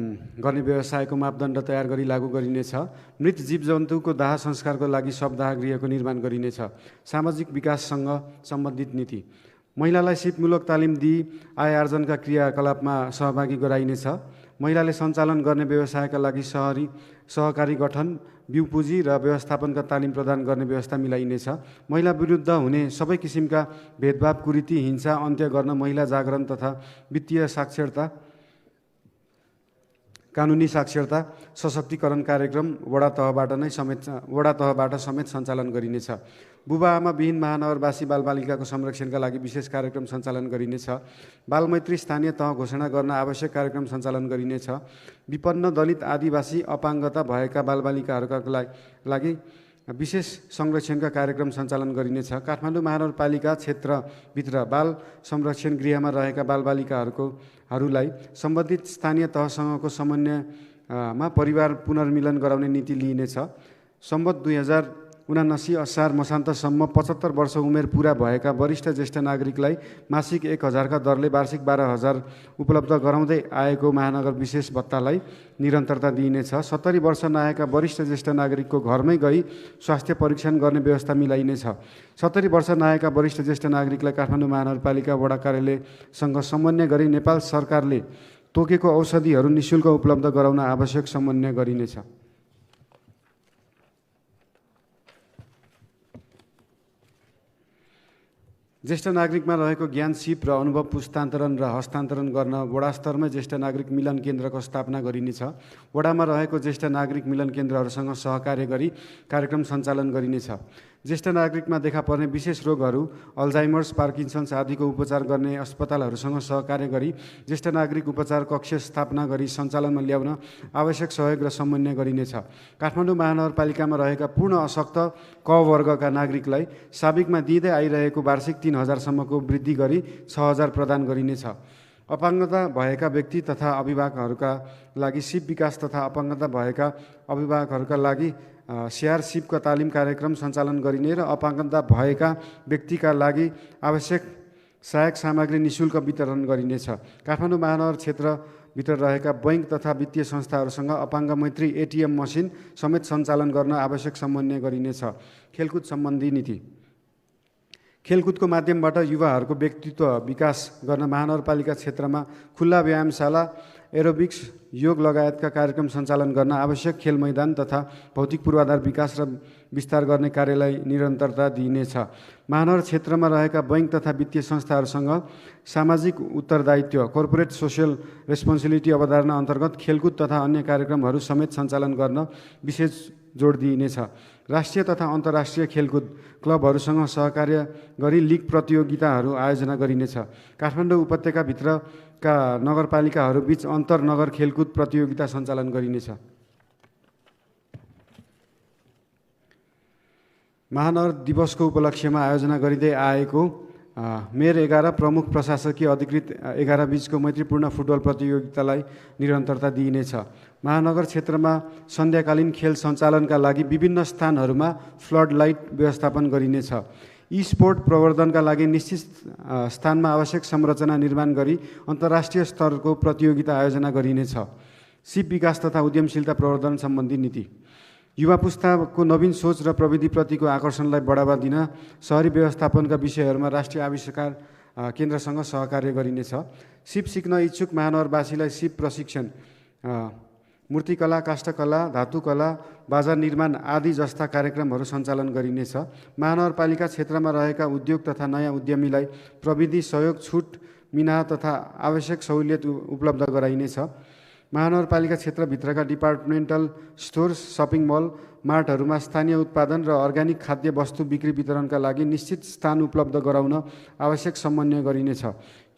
[SPEAKER 1] गर्ने व्यवसायको मापदण्ड तयार गरी लागू गरिनेछ। मृत जीवजन्तुको दाह संस्कारको लागि शवदाह गृहको निर्माण गरिनेछ। सामाजिक विकाससँग सम्बन्धित नीति। महिलालाई सिपमूलक तालिम दिई आय आर्जनका क्रियाकलापमा सहभागी गराइनेछ। महिलाले सञ्चालन गर्ने व्यवसायका लागि सहकारी गठन, बिउ पुँजी र व्यवस्थापनका तालिम प्रदान गर्ने व्यवस्था मिलाइनेछ। महिला विरुद्ध हुने सबै किसिमका भेदभाव, कुरीति, हिंसा अन्त्य गर्न महिला जागरण तथा वित्तीय साक्षरता, कानुनी साक्षरता, सशक्तिकरण कार्यक्रम वडा तहबाट समेत सञ्चालन गरिनेछ। बुबा आमा विहीन महानगरवासी बालबालिकाको संरक्षणका लागि विशेष कार्यक्रम सञ्चालन गरिनेछ। बालमैत्री स्थानीय तह घोषणा गर्न आवश्यक कार्यक्रम सञ्चालन गरिनेछ। विपन्न, दलित, आदिवासी, अपाङ्गता भएका बालबालिकाहरूका लागि विशेष संरक्षणका कार्यक्रम सञ्चालन गरिनेछ। काठमाडौँ महानगरपालिका क्षेत्रभित्र बाल संरक्षण गृहमा रहेका बालबालिकाहरूलाई सम्बन्धित स्थानीय तहसँगको समन्वयमा परिवार पुनर्मिलन गराउने नीति लिइनेछ। सम्वत 2079 असार मसान्तसम्म 75 वर्ष उमेर पुरा भएका वरिष्ठ ज्येष्ठ नागरिकलाई मासिक 1000 का दरले वार्षिक 12,000 उपलब्ध गराउँदै आएको महानगर विशेष भत्तालाई निरन्तरता दिइनेछ। 70 वर्ष नआएका वरिष्ठ ज्येष्ठ नागरिकको घरमै गई स्वास्थ्य परीक्षण गर्ने व्यवस्था मिलाइनेछ। 70 वर्ष नआएका वरिष्ठ ज्येष्ठ नागरिकलाई काठमाडौँ महानगरपालिका वडा कार्यालयसँग समन्वय गरी नेपाल सरकारले तोकेको औषधिहरू निःशुल्क उपलब्ध गराउन आवश्यक समन्वय गरिनेछ। ज्येष्ठ नागरिकमा रहेको ज्ञान सिप र अनुभव पुस्तान्तरण र हस्तान्तरण गर्न वडा स्तरमै ज्येष्ठ नागरिक मिलन केन्द्रको स्थापना गरिनेछ। वडामा रहेको ज्येष्ठ नागरिक मिलन केन्द्रहरूसँग सहकार्य गरी कार्यक्रम सञ्चालन गरिनेछ। ज्येष्ठ नागरिकमा देखा पर्ने विशेष रोगहरू अल्जाइमर्स, पार्किन्सन्स आदिको उपचार गर्ने अस्पतालहरूसँग सहकार्य गरी ज्येष्ठ नागरिक उपचार कक्ष स्थापना गरी सञ्चालनमा ल्याउन आवश्यक सहयोग र समन्वय गरिनेछ। काठमाडौँ महानगरपालिकामा रहेका पूर्ण अशक्त क वर्गका नागरिकलाई साबिकमा दिँदै आइरहेको वार्षिक 3000 सम्मको वृद्धि गरी 6000 प्रदान गरिनेछ। अपाङ्गता भएका व्यक्ति तथा अभिभावकहरूका लागि सिप विकास तथा अपाङ्गता भएका अभिभावकहरूका लागि स्याहार सिपका तालिम कार्यक्रम सञ्चालन गरिने र अपाङ्गता भएका व्यक्तिका लागि आवश्यक सहायक सामग्री निःशुल्क वितरण गरिनेछ। काठमाडौँ महानगर क्षेत्रभित्र रहेका बैंक तथा वित्तीय संस्थाहरूसँग अपाङ्ग मैत्री एटिएम मसिन समेत सञ्चालन गर्न आवश्यक समन्वय गरिनेछ। खेलकुद सम्बन्धी नीति। खेलकुदको माध्यमबाट युवाहरूको व्यक्तित्व विकास गर्न महानगरपालिका क्षेत्रमा खुल्ला व्यायामशाला, एरोबिक्स, योग लगायतका कार्यक्रम सञ्चालन गर्न आवश्यक खेल मैदान तथा भौतिक पूर्वाधार विकास र विस्तार गर्ने कार्यलाई निरन्तरता दिइनेछ। महानगर क्षेत्रमा रहेका बैंक तथा वित्तीय संस्थाहरूसँग सामाजिक उत्तरदायित्व कर्पोरेट सोसियल रेस्पोन्सिबिलिटी अवधारणा अन्तर्गत खेलकुद तथा अन्य कार्यक्रमहरू समेत सञ्चालन गर्न विशेष जोड दिइनेछ। राष्ट्रिय तथा अन्तर्राष्ट्रिय खेलकुद क्लबहरूसँग सहकार्य गरी लिग प्रतियोगिताहरू आयोजना गरिनेछ। काठमाडौँ उपत्यकाभित्रका नगरपालिकाहरूबीच अन्तर्नगर खेलकुद प्रतियोगिता सञ्चालन गरिनेछ। महानगर दिवसको उपलक्ष्यमा आयोजना गरिँदै आएको मेयर 11 प्रमुख प्रशासकीय अधिकृत 11 बीचको मैत्रीपूर्ण फुटबल प्रतियोगितालाई निरन्तरता दिइनेछ। महानगर क्षेत्रमा सन्ध्याकालीन खेल सञ्चालनका लागि विभिन्न स्थानहरूमा फ्लड लाइट व्यवस्थापन गरिनेछ। ई स्पोर्ट प्रवर्धनका लागि निश्चित स्थानमा आवश्यक संरचना निर्माण गरी अन्तर्राष्ट्रिय स्तरको प्रतियोगिता आयोजना गरिनेछ। सिप विकास तथा उद्यमशीलता प्रवर्धन सम्बन्धी नीति। युवा पुस्ताको नवीन सोच र प्रविधिप्रतिको आकर्षणलाई बढावा दिन शहरी व्यवस्थापनका विषयहरूमा राष्ट्रिय आविष्कार केन्द्रसँग सहकार्य गरिनेछ। सिप सिक्न इच्छुक महानगरवासीलाई सिप प्रशिक्षण, मूर्तिकला, काष्ठकला, धातुकला, बाजार निर्माण आदि जस्ता कार्यक्रमहरू सञ्चालन गरिनेछ। महानगरपालिका क्षेत्रमा रहेका उद्योग तथा नयाँ उद्यमीलाई प्रविधि सहयोग, छुट, मिनाह तथा आवश्यक सहुलियत उपलब्ध गराइनेछ। महानगरपालिका क्षेत्रभित्रका डिपार्टमेन्टल स्टोर, सपिङ मल, मार्टहरूमा स्थानीय उत्पादन र अर्ग्यानिक खाद्य वस्तु बिक्री वितरणका लागि निश्चित स्थान उपलब्ध गराउन आवश्यक समन्वय गरिनेछ।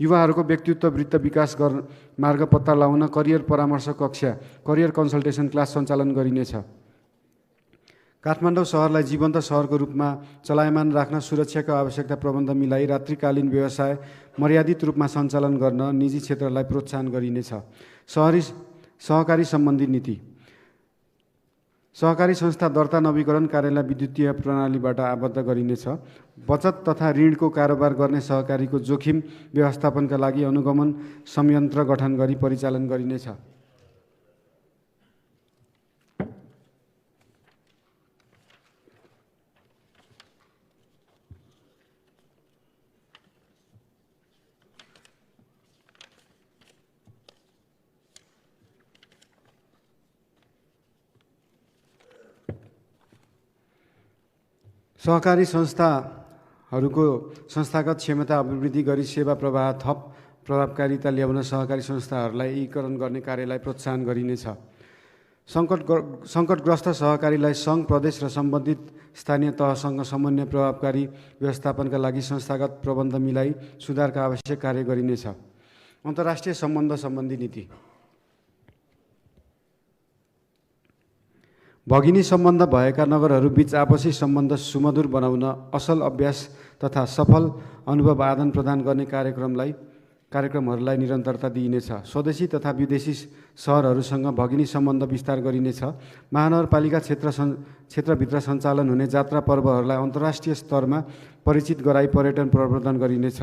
[SPEAKER 1] युवाहरूको व्यक्तित्व वृत्त विकास मार्ग पत्ता लगाउन करियर परामर्श कक्षा, करियर कन्सल्टेसन क्लास सञ्चालन गरिनेछ। काठमाडौँ सहरलाई जीवन्त सहरको रूपमा चलायमान राख्न सुरक्षाको आवश्यकता प्रबन्ध मिलाई रात्रिकालीन व्यवसाय मर्यादित रूपमा सञ्चालन गर्न निजी क्षेत्रलाई प्रोत्साहन गरिनेछ। सहकारी सम्बन्धी नीति। सहकारी संस्था दर्ता नवीकरण कार्यालय विद्युतीय प्रणालीबाट आबद्ध गरिनेछ। बचत तथा ऋणको कारोबार गर्ने सहकारीको जोखिम व्यवस्थापनका लागि अनुगमन संयन्त्र गठन गरी परिचालन गरिनेछ। सहकारी संस्थाहरूको संस्थागत क्षमता अभिवृद्धि गरी सेवा प्रवाह थप प्रभावकारिता ल्याउन सहकारी संस्थाहरूलाई एकीकरण गर्ने कार्यलाई प्रोत्साहन गरिनेछ। सङ्कटग्रस्त सहकारीलाई सङ्घ, प्रदेश र सम्बन्धित स्थानीय तहसँग समन्वय प्रभावकारी व्यवस्थापनका लागि संस्थागत प्रबन्ध मिलाई सुधारका आवश्यक कार्य गरिनेछ। अन्तर्राष्ट्रिय सम्बन्ध सम्बन्धी नीति। भगिनी सम्बन्ध भएका नगरहरूबीच आपसी सम्बन्ध सुमधुर बनाउन असल अभ्यास तथा सफल अनुभव आदान प्रदान गर्ने कार्यक्रमहरूलाई निरन्तरता दिइनेछ। स्वदेशी तथा विदेशी सहरहरूसँग भगिनी सम्बन्ध विस्तार गरिनेछ। महानगरपालिका क्षेत्रभित्र सञ्चालन हुने जात्रा पर्वहरूलाई अन्तर्राष्ट्रिय स्तरमा परिचित गराई पर्यटन प्रवर्धन गरिनेछ।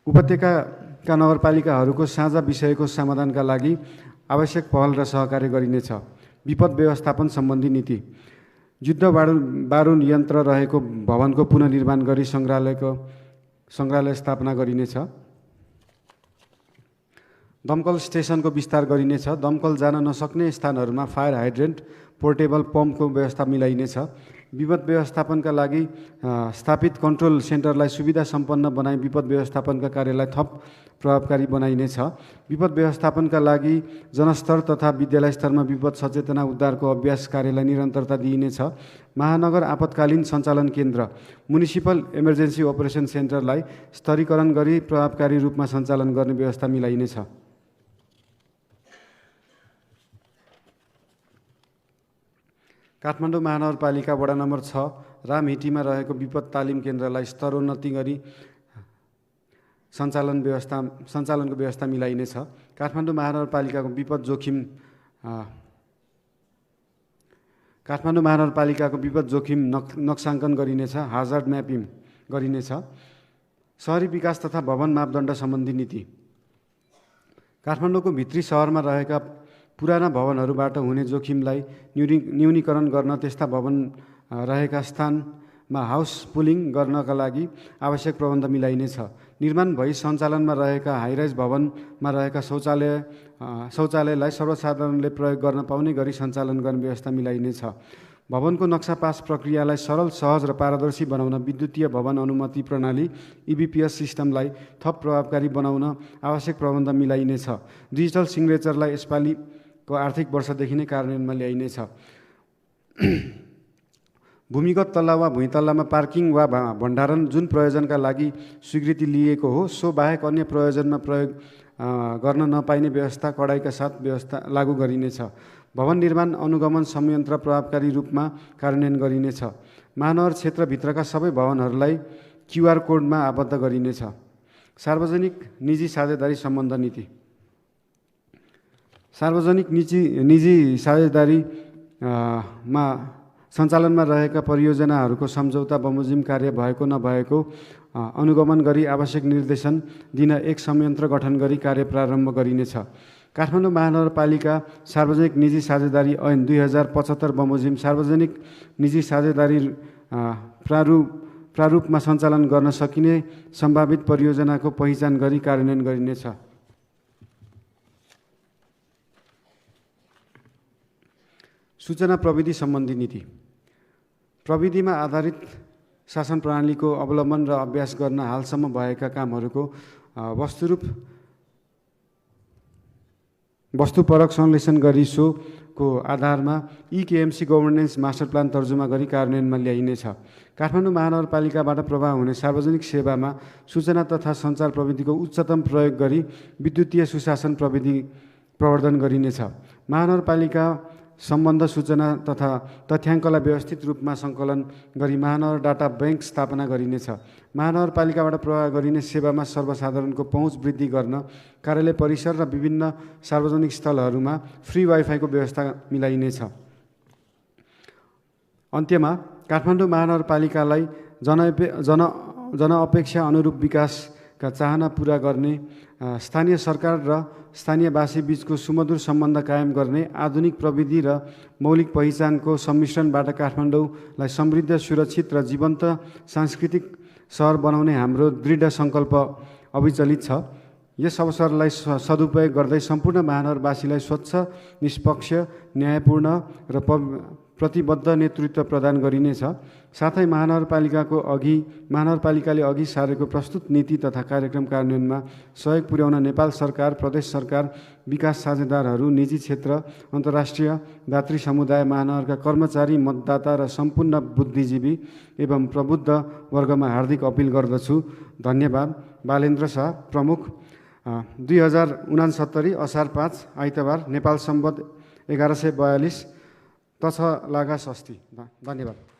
[SPEAKER 1] उपत्यकाका नगरपालिकाहरूको साझा विषयको समाधानका लागि आवश्यक पहल र सहकार्य गरिनेछ। विपद व्यवस्थापन सम्बन्धी नीति। युद्ध बारुद यन्त्र रहेको भवनको पुनर्निर्माण गरी सङ्ग्रहालय स्थापना गरिनेछ। दमकल स्टेसनको विस्तार गरिनेछ। दमकल जान नसक्ने स्थानहरूमा फायर हाइड्रेन्ट पोर्टेबल पम्पको व्यवस्था मिलाइनेछ। विपद व्यवस्थापनका लागि स्थापित कन्ट्रोल सेन्टरलाई सुविधा सम्पन्न बनाई विपद व्यवस्थापनका कार्यलाई थप प्रभावकारी बनाइनेछ। विपद व्यवस्थापनका लागि जनस्तर तथा विद्यालय स्तरमा विपद सचेतना उद्धारको अभ्यास कार्यलाई निरन्तरता दिइनेछ। महानगर आपतकालीन सञ्चालन केन्द्र म्युनिसिपल इमर्जेन्सी अपरेसन सेन्टरलाई स्तरीकरण गरी प्रभावकारी रूपमा सञ्चालन गर्ने व्यवस्था मिलाइनेछ। काठमाडौँ महानगरपालिका वडा नम्बर 6 रामहिटीमा रहेको विपद तालिम केन्द्रलाई स्तरोन्नति गरी सञ्चालनको व्यवस्था मिलाइनेछ। काठमाडौँ महानगरपालिकाको विपद जोखिम नक्साङ्कन गरिनेछ। हाजर्ड म्यापिङ गरिनेछ। शहरी विकास तथा भवन मापदण्ड सम्बन्धी नीति। काठमाडौँको भित्री शहरमा रहेका पुराना भवनहरूबाट हुने जोखिमलाई न्यूनीकरण गर्न त्यस्ता भवन रहेका स्थानमा हाउस पुलिङ गर्नका लागि आवश्यक प्रबन्ध मिलाइनेछ। निर्माण भई सञ्चालनमा रहेका हाइराइज भवनमा रहेका शौचालयलाई सर्वसाधारणले प्रयोग गर्न पाउने गरी सञ्चालन गर्ने व्यवस्था मिलाइनेछ। भवनको नक्सा पास प्रक्रियालाई सरल, सहज र पारदर्शी बनाउन विद्युतीय भवन अनुमति प्रणाली EBPS सिस्टमलाई थप प्रभावकारी बनाउन आवश्यक प्रबन्ध मिलाइनेछ। डिजिटल सिग्नेचरलाई यसपालिको आर्थिक वर्षदेखि नै कार्यान्वयनमा ल्याइनेछ। भूमिगत तल्ला वा भुइँतल्लामा पार्किङ वा भण्डारण जुन प्रयोजनका लागि स्वीकृति लिएको हो सो बाहेक अन्य प्रयोजनमा प्रयोग गर्न नपाइने व्यवस्था कडाइका साथ व्यवस्था लागू गरिनेछ। भवन निर्माण अनुगमन संयन्त्र प्रभावकारी रूपमा कार्यान्वयन गरिनेछ। महानगर क्षेत्रभित्रका सबै भवनहरूलाई QR कोडमा आबद्ध गरिनेछ। सार्वजनिक निजी साझेदारी सम्बन्ध नीति। सार्वजनिक निजी साझेदारीमा सञ्चालनमा रहेका परियोजनाहरूको सम्झौता बमोजिम कार्य भएको नभएको अनुगमन गरी आवश्यक निर्देशन दिन एक संयन्त्र गठन गरी कार्य प्रारम्भ गरिनेछ। काठमाडौँ महानगरपालिका सार्वजनिक निजी साझेदारी ऐन 2075 बमोजिम सार्वजनिक निजी साझेदारी प्रारूपमा सञ्चालन गर्न सकिने सम्भावित परियोजनाको पहिचान गरी कार्यान्वयन गरिनेछ। सूचना प्रविधि सम्बन्धी नीति। प्रविधिमा आधारित शासन प्रणालीको अवलम्बन र अभ्यास गर्न हालसम्म भएका कामहरूको वस्तुपरक संश्लेषण गरी सोको आधारमा EKMC गभर्नेन्स मास्टर प्लान तर्जुमा गरी कार्यान्वयनमा ल्याइनेछ। काठमाडौँ महानगरपालिकाबाट प्रवाह हुने सार्वजनिक सेवामा सूचना तथा सञ्चार प्रविधिको उच्चतम प्रयोग गरी विद्युतीय सुशासन प्रविधि प्रवर्धन गरिनेछ। महानगरपालिका सम्बन्ध सूचना तथा तथ्याङ्कलाई व्यवस्थित रूपमा सङ्कलन गरी महानगर डाटा ब्याङ्क स्थापना गरिनेछ। महानगरपालिकाबाट प्रवाह गरिने सेवामा सर्वसाधारणको पहुँच वृद्धि गर्न कार्यालय परिसर र विभिन्न सार्वजनिक स्थलहरूमा फ्री वाइफाईको व्यवस्था मिलाइनेछ। अन्त्यमा काठमाडौँ महानगरपालिकालाई जनअपेक्षा अनुरूप विकासका चाहना पुरा गर्ने, स्थानीय सरकार र स्थानीयवासी बीचको सुमधुर सम्बन्ध कायम गर्ने, आधुनिक प्रविधि र मौलिक पहिचानको सम्मिश्रणबाट काठमाडौँलाई समृद्ध, सुरक्षित र जीवन्त सांस्कृतिक सहर बनाउने हाम्रो दृढ सङ्कल्प अविचलित छ। यस अवसरलाई सदुपयोग गर्दै सम्पूर्ण महानगरवासीलाई स्वच्छ, निष्पक्ष, न्यायपूर्ण र प्रतिबद्ध नेतृत्व प्रदान गरिनेछ। साथै महानगरपालिकाले अघि सारेको प्रस्तुत नीति तथा कार्यक्रम कार्यान्वयनमा सहयोग पुर्याउन नेपाल सरकार, प्रदेश सरकार, विकास साझेदारहरू, निजी क्षेत्र, अन्तर्राष्ट्रिय दात्री समुदाय, महानगरका कर्मचारी, मतदाता र सम्पूर्ण बुद्धिजीवी एवं प्रबुद्ध वर्गमा हार्दिक अपिल गर्दछु। धन्यवाद। बालेन्द्र शाह, प्रमुख, 2069 असार 5 आइतबार, नेपाल सम्वत 1142 तछ लागा स्वस्ति। धन्यवाद।